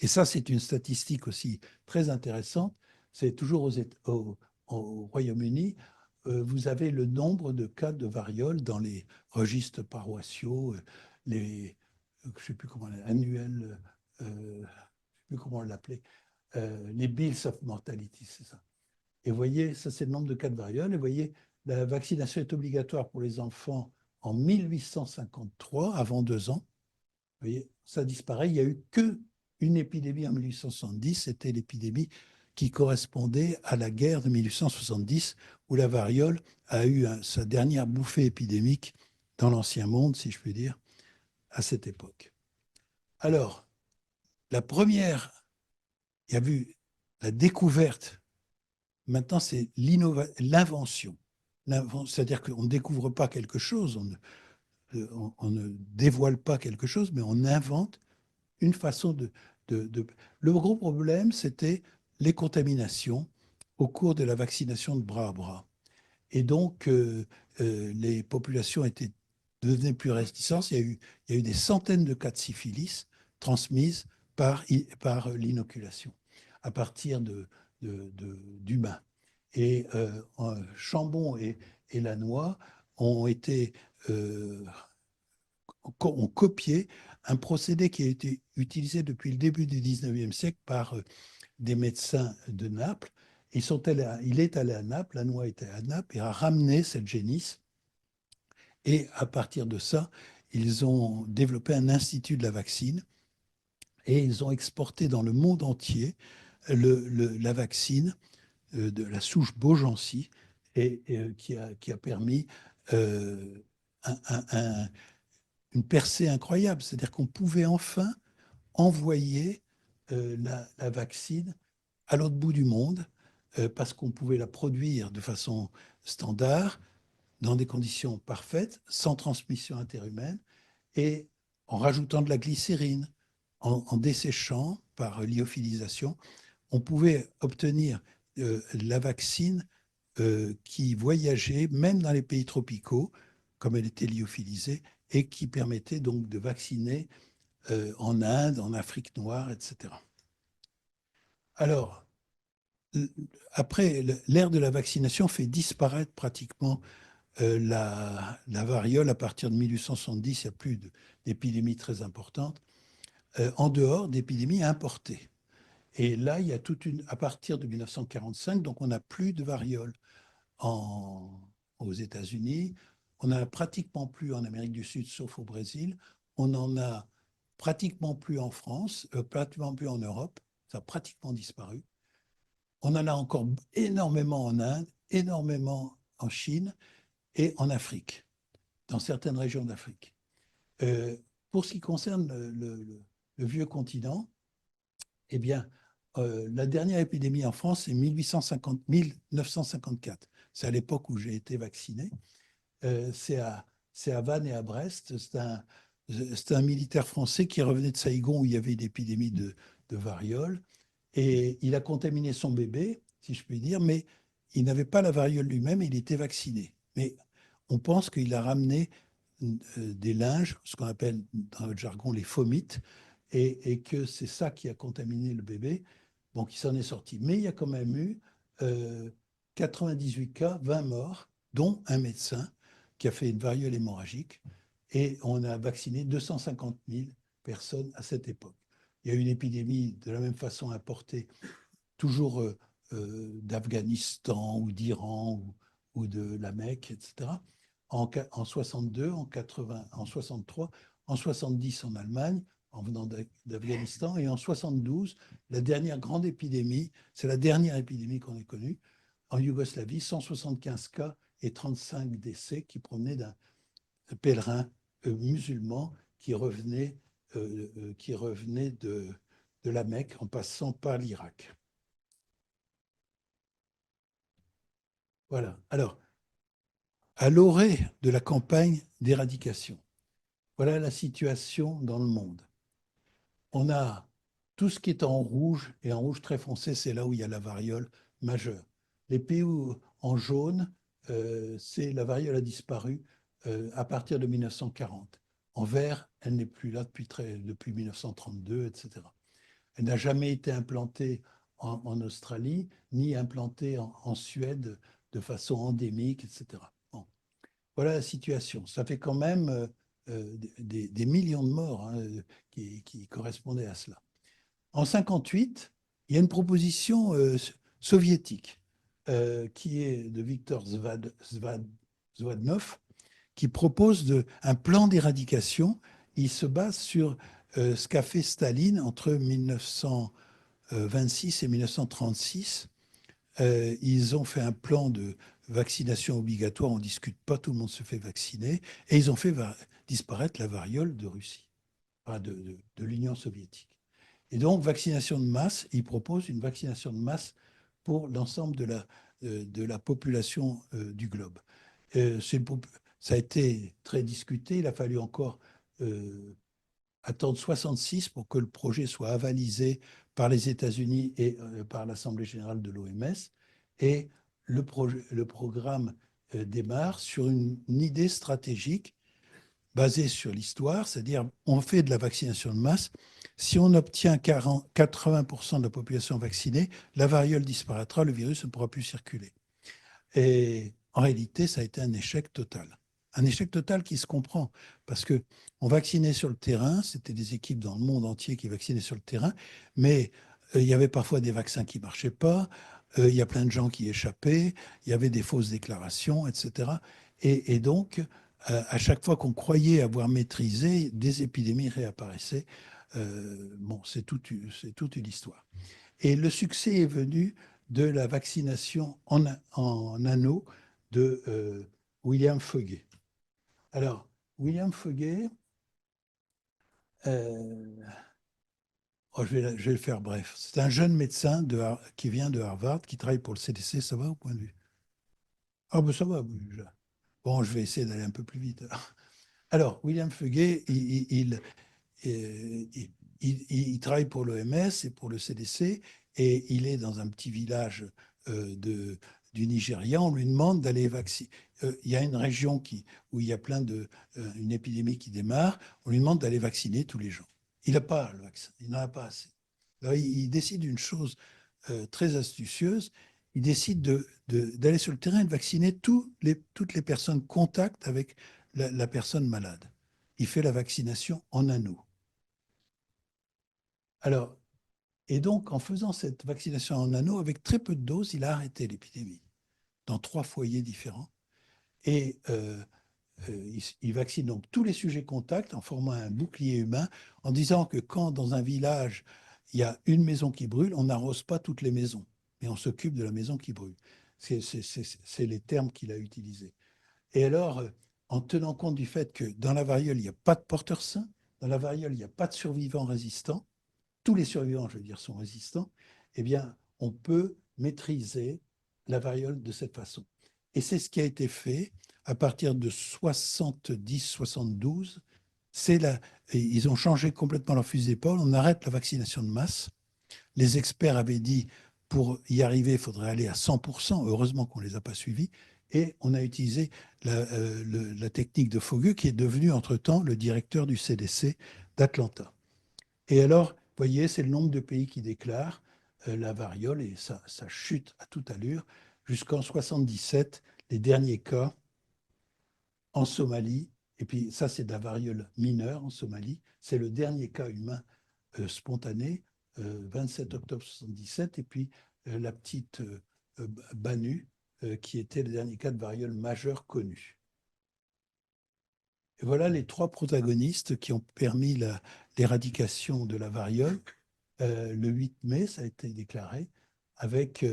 Et ça, c'est une statistique aussi très intéressante. C'est toujours au Royaume-Uni, vous avez le nombre de cas de variole dans les registres paroissiaux, je ne sais plus comment, annuels, je ne sais plus comment on l'appelait, les Bills of Mortality, c'est ça. Et vous voyez, ça c'est le nombre de cas de variole. Et vous voyez, la vaccination est obligatoire pour les enfants en 1853, avant 2 ans. Vous voyez, ça disparaît. Il n'y a eu qu'une épidémie en 1870, c'était l'épidémie qui correspondait à la guerre de 1870, où la variole a eu sa dernière bouffée épidémique dans l'ancien monde, si je puis dire, à cette époque. Alors, la première, il y a eu la découverte, maintenant c'est l'invention. C'est-à-dire qu'on ne découvre pas quelque chose, on ne dévoile pas quelque chose, mais on invente une façon de... Le gros problème, c'était les contaminations au cours de la vaccination de bras à bras. Et donc, les populations devenaient plus réticentes. Il y a eu des centaines de cas de syphilis transmises par l'inoculation à partir d'humains. Et Chambon et Lannoy ont ont copié un procédé qui a été utilisé depuis le début du 19e siècle par des médecins de Naples. Il est allé à Naples, Lannoy était à Naples et a ramené cette génisse. Et à partir de ça, ils ont développé un institut de la vaccine et ils ont exporté dans le monde entier la vaccine de la souche Beaugency et qui a permis euh, un, un, une percée incroyable. C'est-à-dire qu'on pouvait enfin envoyer la vaccine à l'autre bout du monde parce qu'on pouvait la produire de façon standard, dans des conditions parfaites, sans transmission interhumaine, et en rajoutant de la glycérine, en desséchant par lyophilisation, on pouvait obtenir la vaccine qui voyageait même dans les pays tropicaux, comme elle était lyophilisée, et qui permettait donc de vacciner en Inde, en Afrique noire, etc. Alors, après, l'ère de la vaccination fait disparaître pratiquement la variole à partir de 1870. Il n'y a plus d'épidémies très importantes, en dehors d'épidémies importées. Et là, il y a à partir de 1945, donc on n'a plus de variole aux États-Unis, on n'en a pratiquement plus en Amérique du Sud, sauf au Brésil, on n'en a pratiquement plus en France, pratiquement plus en Europe, ça a pratiquement disparu. On en a encore énormément en Inde, énormément en Chine et en Afrique, dans certaines régions d'Afrique. Pour ce qui concerne le vieux continent, eh bien, la dernière épidémie en France, c'est 1954. C'est à l'époque où j'ai été vacciné. C'est à Vannes et à Brest. C'est un militaire français qui revenait de Saïgon où il y avait une épidémie de variole. Et il a contaminé son bébé, si je puis dire, mais il n'avait pas la variole lui-même et il était vacciné. Mais on pense qu'il a ramené des linges, ce qu'on appelle dans notre jargon les fomites, et que c'est ça qui a contaminé le bébé, bon, qui s'en est sorti. Mais il y a quand même eu 98 cas, 20 morts, dont un médecin qui a fait une variole hémorragique, et on a vacciné 250 000 personnes à cette époque. Il y a eu une épidémie de la même façon importée, toujours d'Afghanistan ou d'Iran ou de la Mecque, etc. En 62, en 80, en 63, en 70 en Allemagne, en venant d'Afghanistan, et en 72, la dernière grande épidémie, c'est la dernière épidémie qu'on ait connue, en Yougoslavie, 175 cas et 35 décès qui provenaient d'un pèlerin musulman qui revenait de la Mecque en passant par l'Irak. Voilà. Alors, à l'orée de la campagne d'éradication, voilà la situation dans le monde. On a tout ce qui est en rouge, et en rouge très foncé, c'est là où il y a la variole majeure. Les pays en jaune, c'est la variole a disparu à partir de 1940. En vert, elle n'est plus là depuis 1932, etc. Elle n'a jamais été implantée en Australie, ni implantée en Suède de façon endémique, etc. Bon. Voilà la situation. Ça fait quand même des millions de morts hein, qui correspondaient à cela. En 1958, il y a une proposition soviétique qui est de Viktor Zhvadnov, qui propose un plan d'éradication. Il se base sur ce qu'a fait Staline entre 1900 1926 et 1936, ils ont fait un plan de vaccination obligatoire, on ne discute pas, tout le monde se fait vacciner, et ils ont fait disparaître la variole de Russie, enfin de l'Union soviétique. Et donc, vaccination de masse, ils proposent une vaccination de masse pour l'ensemble de la population du globe. Euh, Ça a été très discuté, il a fallu encore attendre 66 pour que le projet soit avalisé par les États-Unis et par l'Assemblée générale de l'OMS. Et le programme démarre sur une idée stratégique basée sur l'histoire, c'est-à-dire on fait de la vaccination de masse. Si on obtient 80% de la population vaccinée, la variole disparaîtra, le virus ne pourra plus circuler. Et en réalité, ça a été un échec total. Un échec total qui se comprend, parce qu'on vaccinait sur le terrain, c'était des équipes dans le monde entier qui vaccinaient sur le terrain, mais il y avait parfois des vaccins qui ne marchaient pas, il y a plein de gens qui échappaient, il y avait des fausses déclarations, etc. Et donc, à chaque fois qu'on croyait avoir maîtrisé, des épidémies réapparaissaient. Bon, c'est toute une histoire. Et le succès est venu de la vaccination en anneau de William Foguet. Alors, William Foguet, euh, je vais le faire bref. C'est un jeune médecin qui vient de Harvard, qui travaille pour le CDC. Ça va au point de vue? Ah, ben ça va. Bon, je vais essayer d'aller un peu plus vite. Alors, William Foguet, il, il travaille pour l'OMS et pour le CDC, et il est dans un petit village du Nigeria. On lui demande d'aller vacciner. Il y a une région où il y a une épidémie qui démarre. On lui demande d'aller vacciner tous les gens. Il n'a pas le vaccin, il n'en a pas assez. Alors, il décide une chose très astucieuse. Il décide d'aller sur le terrain et de vacciner toutes les personnes contact avec la personne malade. Il fait la vaccination en anneau. Alors, et donc, en faisant cette vaccination en anneau, avec très peu de doses, il a arrêté l'épidémie dans 3 foyers différents. Et il vaccine donc tous les sujets contacts en formant un bouclier humain, en disant que quand dans un village, il y a une maison qui brûle, on n'arrose pas toutes les maisons, mais on s'occupe de la maison qui brûle. C'est les termes qu'il a utilisés. Et alors, en tenant compte du fait que dans la variole, il n'y a pas de porteurs sains, dans la variole, il n'y a pas de survivants résistants, tous les survivants, je veux dire, sont résistants, eh bien, on peut maîtriser la variole de cette façon. Et c'est ce qui a été fait à partir de 70-72. Ils ont changé complètement leur fusil d'épaule. On arrête la vaccination de masse. Les experts avaient dit, pour y arriver, il faudrait aller à 100%. Heureusement qu'on ne les a pas suivis. Et on a utilisé la technique de Fogueux, qui est devenu entre-temps le directeur du CDC d'Atlanta. Et alors, vous voyez, c'est le nombre de pays qui déclarent la variole, et ça chute à toute allure jusqu'en 77, les derniers cas en Somalie. Et puis ça, c'est de la variole mineure en Somalie. C'est le dernier cas humain spontané, 27 octobre 77. Et puis la petite Banu, qui était le dernier cas de variole majeure connu. Et voilà les 3 protagonistes qui ont permis l'éradication de la variole. Le 8 mai, ça a été déclaré, avec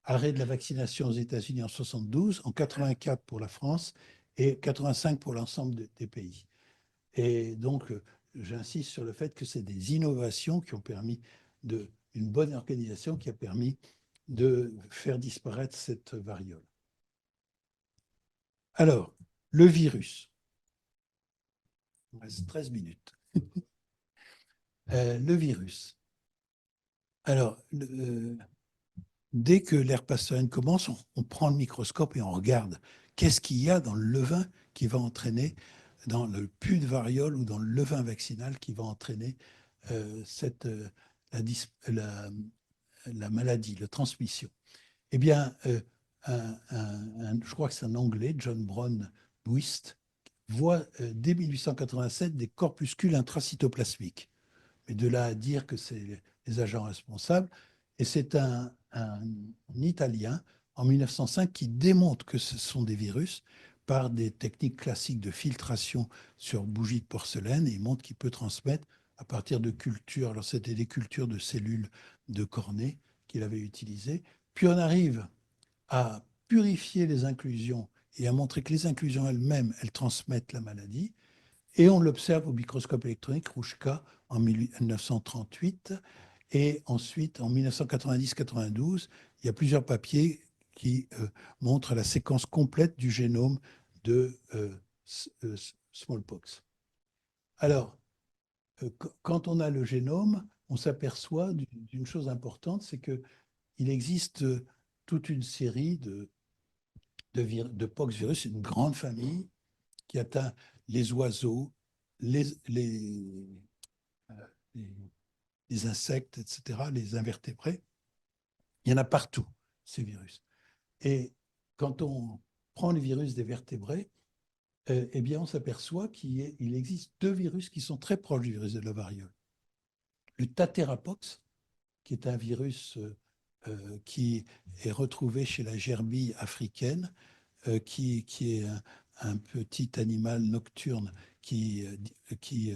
arrêt de la vaccination aux États-Unis en 72, en 84 pour la France et 85 pour l'ensemble des pays. Et donc, j'insiste sur le fait que c'est des innovations qui ont permis une bonne organisation qui a permis de faire disparaître cette variole. Alors, le virus. Il reste 13 minutes. Le virus. Alors, dès que l'ère pastorienne commence, on prend le microscope et on regarde qu'est-ce qu'il y a dans le levain qui va entraîner, dans le pus de variole ou dans le levain vaccinal qui va entraîner la maladie, la transmission. Eh bien, je crois que c'est un Anglais, John Brown Buist, voit dès 1887 des corpuscules intracytoplasmiques. Mais de là à dire que c'est les agents responsables. Et c'est un Italien, en 1905, qui démontre que ce sont des virus par des techniques classiques de filtration sur bougie de porcelaine, et il montre qu'il peut transmettre à partir de cultures. Alors, c'était des cultures de cellules de cornée qu'il avait utilisées. Puis on arrive à purifier les inclusions et à montrer que les inclusions elles-mêmes, elles transmettent la maladie. Et on l'observe au microscope électronique Rouchka en 1938. Et ensuite, en 1990-92, il y a plusieurs papiers qui montrent la séquence complète du génome de smallpox. Alors, quand on a le génome, on s'aperçoit d'une chose importante, c'est qu'il existe toute une série de poxvirus, une grande famille qui atteint les oiseaux, les, les, euh, les, les insectes, etc., les invertébrés. Il y en a partout, ces virus. Et quand on prend les virus des vertébrés, eh bien, on s'aperçoit qu'il existe deux virus qui sont très proches du virus de la variole. Le Taterapox, qui est un virus qui est retrouvé chez la gerbille africaine, qui est un petit animal nocturne qui, qui,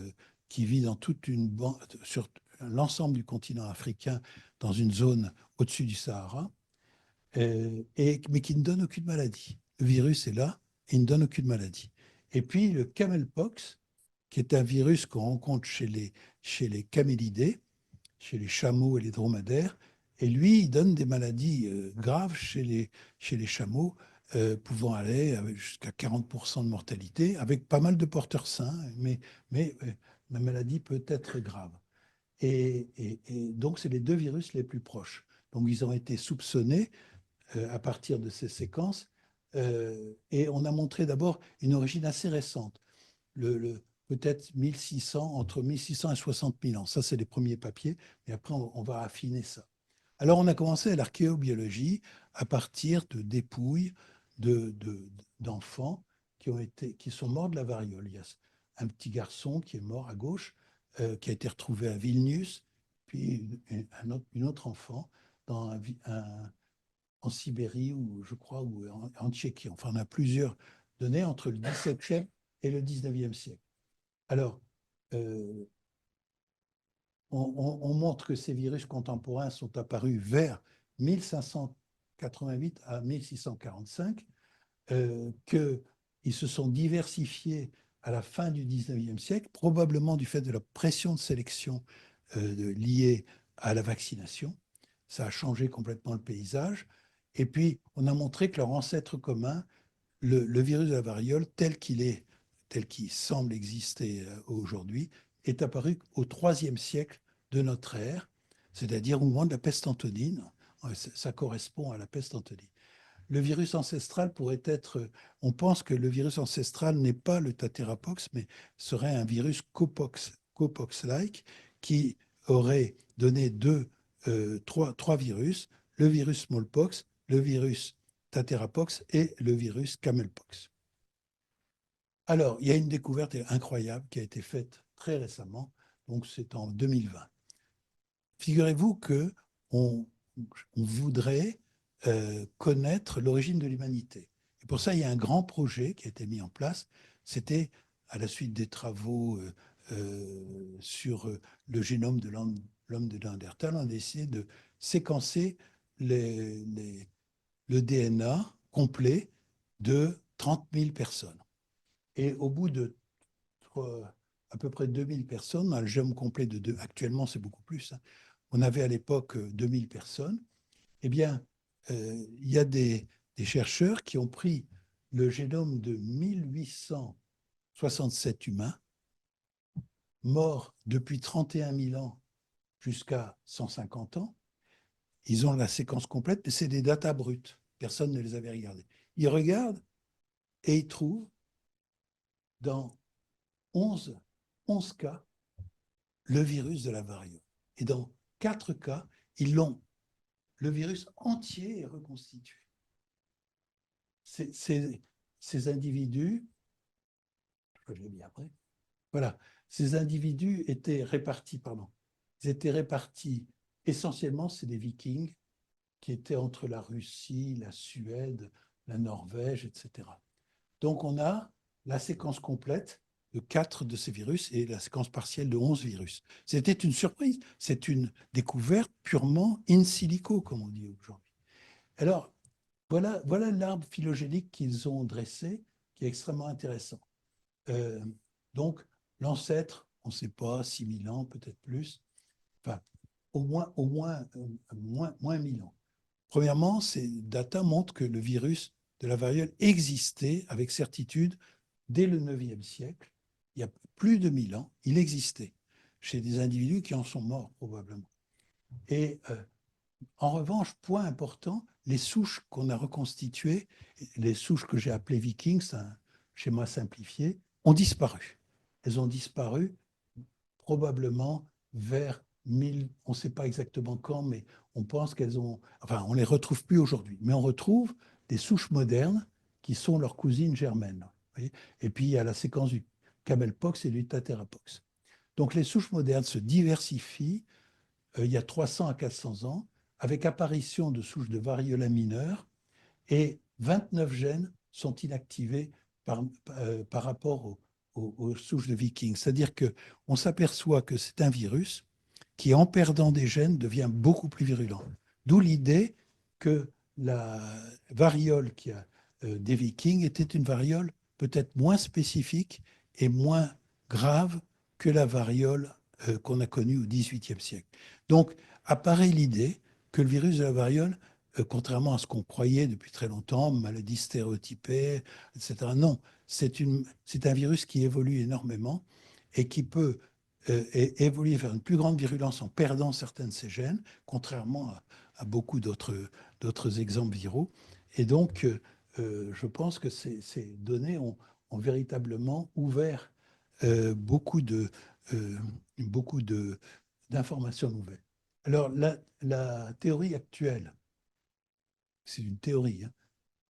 qui vit dans toute une bande, sur l'ensemble du continent africain, dans une zone au-dessus du Sahara, mais qui ne donne aucune maladie. Le virus est là et il ne donne aucune maladie. Et puis le camelpox, qui est un virus qu'on rencontre chez les camélidés, chez les chameaux et les dromadaires, et lui, il donne des maladies graves chez les chameaux, pouvant aller jusqu'à 40% de mortalité, avec pas mal de porteurs sains, mais la maladie peut être grave. Et donc, c'est les deux virus les plus proches. Donc, ils ont été soupçonnés à partir de ces séquences, et on a montré d'abord une origine assez récente, peut-être 1600, entre 1600 et 60 000 ans. Ça, c'est les premiers papiers, et après, on va affiner ça. Alors, on a commencé à l'archéobiologie à partir de dépouilles d'enfants qui sont morts de la variole. Il y a un petit garçon qui est mort à gauche, qui a été retrouvé à Vilnius, puis une autre enfant dans en Sibérie, ou je crois, ou en Tchéquie. Enfin, on a plusieurs données entre le XVIIe et le XIXe siècle. Alors, euh, on montre que ces virus contemporains sont apparus vers 1588 à 1645, qu'ils se sont diversifiés à la fin du XIXe siècle, probablement du fait de la pression de sélection liée à la vaccination. Ça a changé complètement le paysage. Et puis, on a montré que leur ancêtre commun, le virus de la variole, tel qu'il semble exister aujourd'hui, est apparu au IIIe siècle de notre ère, c'est-à-dire au moment de la peste antonine. Ça correspond à la peste antonine. Le virus ancestral pourrait être, on pense que le virus ancestral n'est pas le Taterapox, mais serait un virus Copox-like qui aurait donné trois virus, le virus smallpox, le virus Taterapox et le virus camelpox. Alors, il y a une découverte incroyable qui a été faite très récemment, donc c'est en 2020. Figurez-vous que on voudrait connaître l'origine de l'humanité. Et pour ça, il y a un grand projet qui a été mis en place. C'était à la suite des travaux sur le génome de l'homme de Néandertal, on a décidé de séquencer le DNA complet de 30 000 personnes. Et au bout de à peu près 2000 personnes, dans le génome complet actuellement c'est beaucoup plus, hein, on avait à l'époque 2000 personnes, eh bien, il y a des chercheurs qui ont pris le génome de 1867 humains, morts depuis 31 000 ans jusqu'à 150 ans. Ils ont la séquence complète, mais c'est des datas brutes. Personne ne les avait regardées. Ils regardent et ils trouvent dans 11 cas le virus de la variole. Et dans 4 cas, le virus entier est reconstitué. Ces individus, je l'ai mis après, voilà, ces individus étaient répartis, ils étaient répartis essentiellement, c'est des Vikings qui étaient entre la Russie, la Suède, la Norvège, etc. Donc on a la séquence complète de 4 de ces virus et la séquence partielle de 11 virus. C'était une surprise. C'est une découverte purement in silico, comme on dit aujourd'hui. Alors, voilà l'arbre phylogénique qu'ils ont dressé, qui est extrêmement intéressant. Euh, donc, l'ancêtre, on ne sait pas, 6000 ans, peut-être plus, enfin, moins 1000 ans. Premièrement, ces data montrent que le virus de la variole existait avec certitude dès le 9e siècle. Il y a plus de 1000 ans, il existait chez des individus qui en sont morts probablement. Et en revanche, point important, les souches qu'on a reconstituées, les souches que j'ai appelées Vikings, c'est un schéma simplifié, ont disparu. Elles ont disparu probablement vers 1000, on ne sait pas exactement quand, mais on pense qu'elles ont, enfin, on ne les retrouve plus aujourd'hui, mais on retrouve des souches modernes qui sont leurs cousines germaines. Et puis, il y a la séquence du camelpox et du taterapox. Donc, les souches modernes se diversifient il y a 300 à 400 ans, avec apparition de souches de variola mineure, et 29 gènes sont inactivés par rapport aux souches de Vikings. C'est-à-dire qu'on s'aperçoit que c'est un virus qui, en perdant des gènes, devient beaucoup plus virulent. D'où l'idée que la variole des Vikings était une variole peut-être moins spécifique et moins grave que la variole qu'on a connue au XVIIIe siècle. Donc, apparaît l'idée que le virus de la variole, contrairement à ce qu'on croyait depuis très longtemps, maladie stéréotypée, etc., non, c'est un virus qui évolue énormément et qui peut évoluer vers une plus grande virulence en perdant certains de ses gènes, contrairement à beaucoup d'autres exemples viraux. Et donc, je pense que ces données ont véritablement ouvert beaucoup d'informations nouvelles. Alors, la théorie actuelle, c'est une théorie, hein.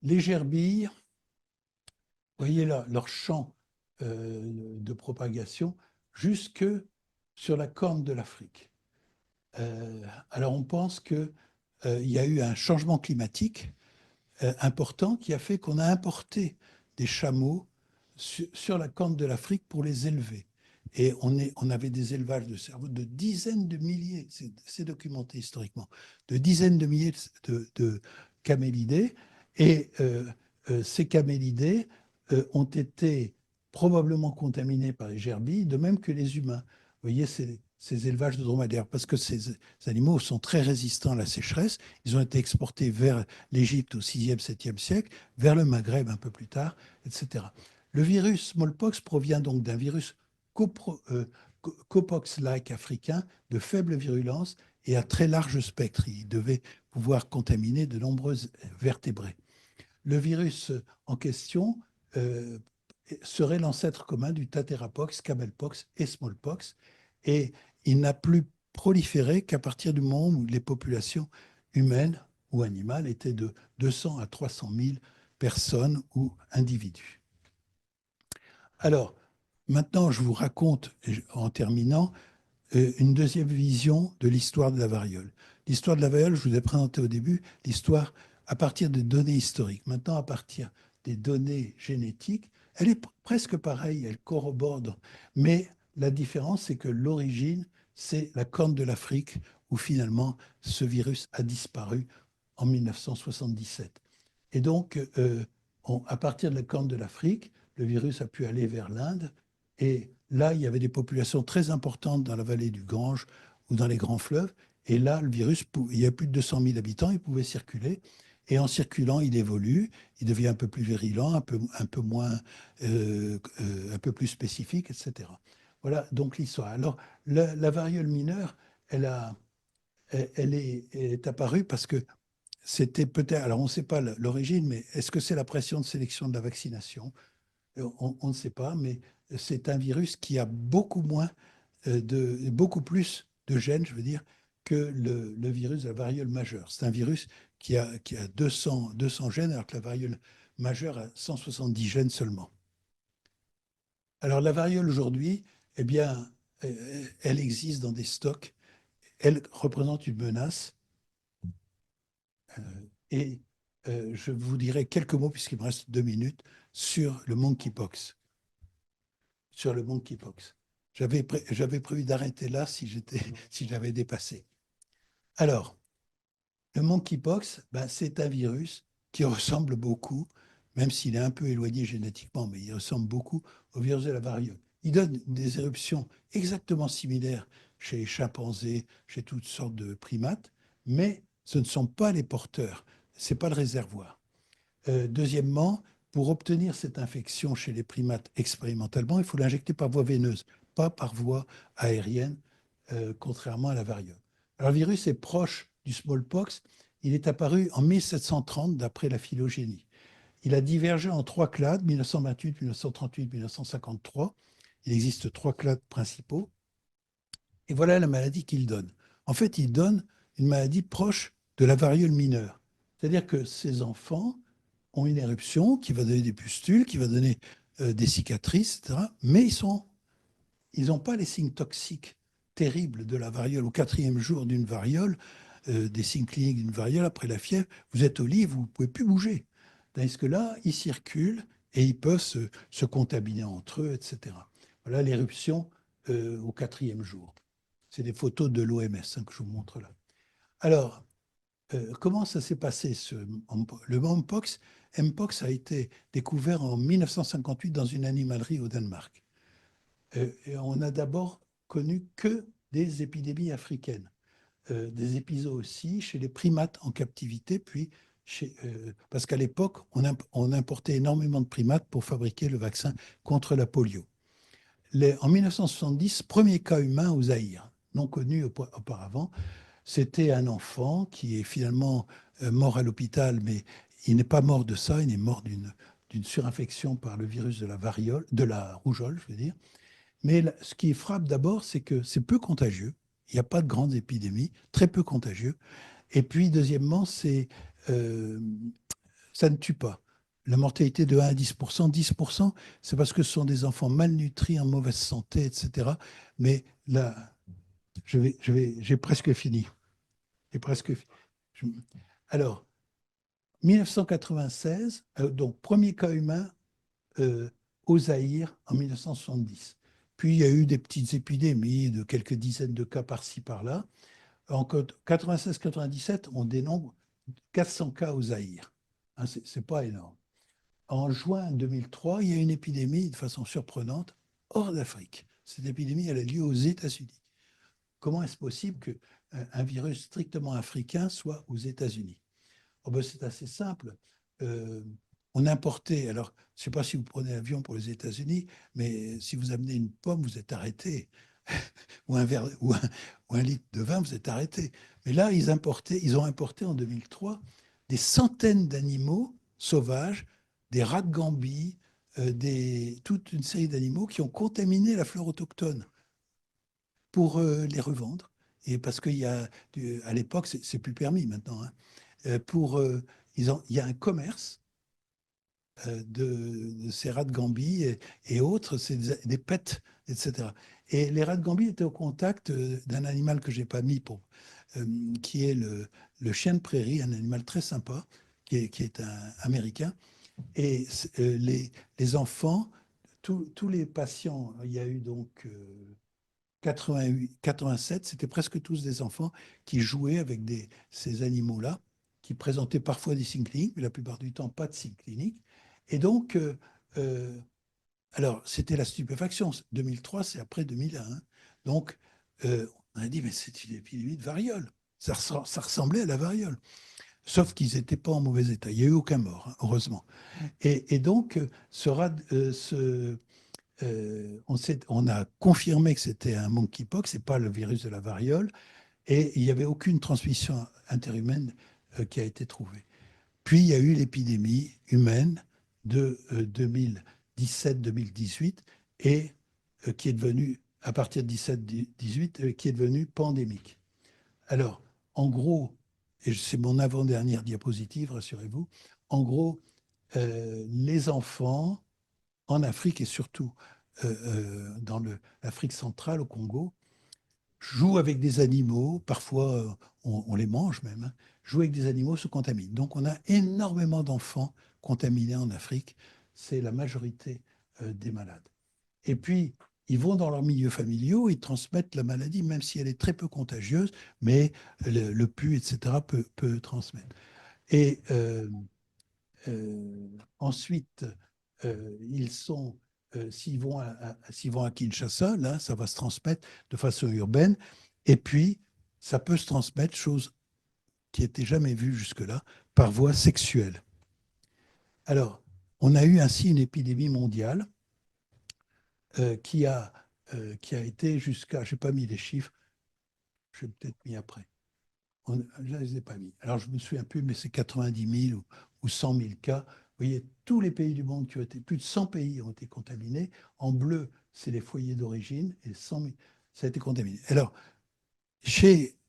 Les gerbilles, vous voyez là, leur champ de propagation jusque sur la corne de l'Afrique. Alors, on pense qu'il y a eu un changement climatique important qui a fait qu'on a importé des chameaux sur la corne de l'Afrique pour les élever. Et on avait des élevages de cerveaux de dizaines de milliers, c'est documenté historiquement, de dizaines de milliers de camélidés. Et ces camélidés ont été probablement contaminés par les gerbilles, de même que les humains. Vous voyez, ces élevages de dromadaires, parce que ces animaux sont très résistants à la sécheresse. Ils ont été exportés vers l'Égypte au 6e, 7e siècle, vers le Maghreb un peu plus tard, etc. Le virus smallpox provient donc d'un virus copox-like africain de faible virulence et à très large spectre. Il devait pouvoir contaminer de nombreuses vertébrés. Le virus en question serait l'ancêtre commun du taterapox, camelpox et smallpox, et il n'a plus proliféré qu'à partir du moment où les populations humaines ou animales étaient de 200 à 300 000 personnes ou individus. Alors, maintenant, je vous raconte, en terminant, une deuxième vision de l'histoire de la variole. L'histoire de la variole, je vous ai présenté au début, l'histoire à partir des données historiques. Maintenant, à partir des données génétiques, elle est presque pareille, elle corrobore. Mais la différence, c'est que l'origine, c'est la corne de l'Afrique, où finalement ce virus a disparu en 1977. Et donc, à partir de la corne de l'Afrique, le virus a pu aller vers l'Inde. Et là, il y avait des populations très importantes dans la vallée du Gange ou dans les grands fleuves. Et là, le virus, il y a plus de 200 000 habitants, il pouvait circuler. Et en circulant, il évolue, il devient un peu plus virulent, un peu moins, un peu plus spécifique, etc. Voilà donc l'histoire. Alors, la variole mineure, elle est apparue parce que c'était peut-être, alors on ne sait pas l'origine, mais est-ce que c'est la pression de sélection de la vaccination? On ne sait pas, mais c'est un virus qui a beaucoup plus de gènes, je veux dire, que le virus de la variole majeure. C'est un virus qui a 200 gènes, alors que la variole majeure a 170 gènes seulement. Alors la variole aujourd'hui, eh bien, elle existe dans des stocks. Elle représente une menace. Et je vous dirai quelques mots, puisqu'il me reste 2 minutes, sur le monkeypox. sur le monkeypox. J'avais prévu d'arrêter là si j'avais dépassé. Alors, le monkeypox, ben, c'est un virus qui ressemble beaucoup, même s'il est un peu éloigné génétiquement, mais il ressemble beaucoup au virus de la variole. Il donne des éruptions exactement similaires chez les chimpanzés, chez toutes sortes de primates, mais ce ne sont pas les porteurs, ce n'est pas le réservoir. Deuxièmement, pour obtenir cette infection chez les primates expérimentalement, il faut l'injecter par voie veineuse, pas par voie aérienne, contrairement à la variole. Alors, le virus est proche du smallpox. Il est apparu en 1730 d'après la phylogénie. Il a divergé en trois clades, 1928, 1938, 1953. Il existe trois clades principaux. Et voilà la maladie qu'il donne. En fait, il donne une maladie proche de la variole mineure. C'est-à-dire que ces enfants ont une éruption qui va donner des pustules, qui va donner des cicatrices, etc. Mais ils n'ont pas les signes toxiques terribles de la variole. Au quatrième jour d'une variole, des signes cliniques d'une variole, après la fièvre, vous êtes au lit, vous ne pouvez plus bouger. Tandis que là, ils circulent et ils peuvent se contaminer entre eux, etc. Voilà l'éruption au quatrième jour. C'est des photos de l'OMS que je vous montre là. Alors, comment ça s'est passé le Mpox a été découvert en 1958 dans une animalerie au Danemark. Et on n'a d'abord connu que des épidémies africaines, des épisodes aussi chez les primates en captivité, puis parce qu'à l'époque, on importait énormément de primates pour fabriquer le vaccin contre la polio. En 1970, premier cas humain au Zaïre, non connu auparavant. C'était un enfant qui est finalement mort à l'hôpital, mais il n'est pas mort de ça, il est mort d'une surinfection par le virus de la variole, de la rougeole, je veux dire. Mais ce qui frappe d'abord, c'est que c'est peu contagieux. Il n'y a pas de grandes épidémies, très peu contagieux. Et puis, deuxièmement, euh, ça ne tue pas. La mortalité de 1 à 10%, c'est parce que ce sont des enfants malnutris, en mauvaise santé, etc. Mais là, j'ai presque fini. J'ai presque fini. Alors, 1996, donc premier cas humain au Zaïre en 1970. Puis il y a eu des petites épidémies de quelques dizaines de cas par-ci, par-là. En 96-97, on dénombre 400 cas au Zaïre. Hein, c'est pas énorme. En juin 2003, il y a une épidémie de façon surprenante hors d'Afrique. Cette épidémie, elle a lieu aux États-Unis. Comment est-ce possible qu'un virus strictement africain soit aux États-Unis? Oh ben, c'est assez simple. Euh, on importait, alors je ne sais pas si vous prenez l'avion pour les États-Unis, mais si vous amenez une pomme, vous êtes arrêté. ou, un verre, ou un litre de vin, vous êtes arrêté. Mais là, ils ont importé en 2003 des centaines d'animaux sauvages, des rats de Gambie, toute une série d'animaux qui ont contaminé la flore autochtone pour les revendre. Et parce qu'il y a, à l'époque, c'est plus permis maintenant, hein. Il y a un commerce de ces rats de Gambie et autres, c'est des pets, etc. Et les rats de Gambie étaient au contact d'un animal que je n'ai pas mis qui est le chien de prairie, un animal très sympa, qui est un américain. Et les enfants, tous les patients, il y a eu donc 88, 87, c'était presque tous des enfants qui jouaient avec ces animaux-là, qui présentaient parfois des signes cliniques, mais la plupart du temps pas de signes cliniques. Et donc, euh, alors, c'était la stupéfaction. 2003, c'est après 2001. Hein. Donc, on a dit, mais c'est une épidémie de variole. Ça ressemblait à la variole. Sauf qu'ils n'étaient pas en mauvais état. Il n'y a eu aucun mort, hein, heureusement. Et donc, on a confirmé que c'était un monkeypox, et pas le virus de la variole, et il n'y avait aucune transmission interhumaine qui a été trouvée. Puis il y a eu l'épidémie humaine de 2017-2018 et qui est devenue, à partir de 17-18, qui est devenue pandémique. Alors, en gros, et c'est mon avant-dernière diapositive, rassurez-vous, en gros, les enfants en Afrique et surtout dans l'Afrique centrale, au Congo, jouent avec des animaux, parfois on les mange même, hein, jouent avec des animaux, se contaminent. Donc on a énormément d'enfants contaminés en Afrique, c'est la majorité des malades. Et puis, ils vont dans leurs milieux familiaux, ils transmettent la maladie, même si elle est très peu contagieuse, mais le pus, etc., peut transmettre. Et ensuite, s'ils vont à Kinshasa, là, ça va se transmettre de façon urbaine. Et puis, ça peut se transmettre, chose qui n'était jamais vue jusque-là, par voie sexuelle. Alors, on a eu ainsi une épidémie mondiale euh, qui, a, qui a été jusqu'à, je n'ai pas mis les chiffres, je l'ai peut-être mis après. Je ne les ai pas mis. Alors, je me souviens plus, mais c'est 90 000 ou 100 000 cas. Vous voyez, tous les pays du monde qui ont été, plus de 100 pays ont été contaminés. En bleu, c'est les foyers d'origine et 100 000, ça a été contaminé. Alors,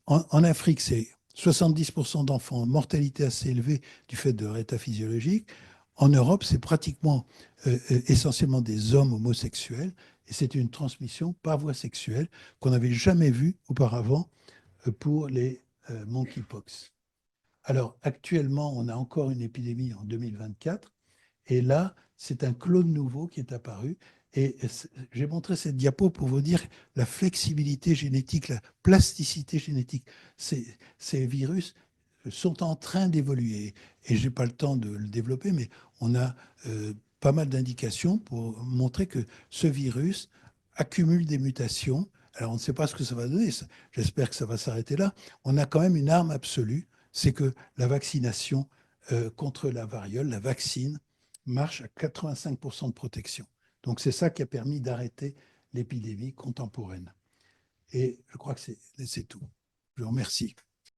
en Afrique, c'est 70% d'enfants, mortalité assez élevée du fait de leur état physiologique. En Europe, c'est pratiquement essentiellement des hommes homosexuels et c'est une transmission par voie sexuelle qu'on n'avait jamais vue auparavant pour les monkeypox. Alors actuellement, on a encore une épidémie en 2024 et là, c'est un clone nouveau qui est apparu. Et j'ai montré cette diapo pour vous dire la flexibilité génétique, la plasticité génétique. Ces virus sont en train d'évoluer. Et je n'ai pas le temps de le développer, mais on a pas mal d'indications pour montrer que ce virus accumule des mutations. Alors on ne sait pas ce que ça va donner. J'espère que ça va s'arrêter là. On a quand même une arme absolue, c'est que la vaccination contre la variole, la vaccine, marche à 85% de protection. Donc c'est ça qui a permis d'arrêter l'épidémie contemporaine. Et je crois que c'est tout. Je vous remercie.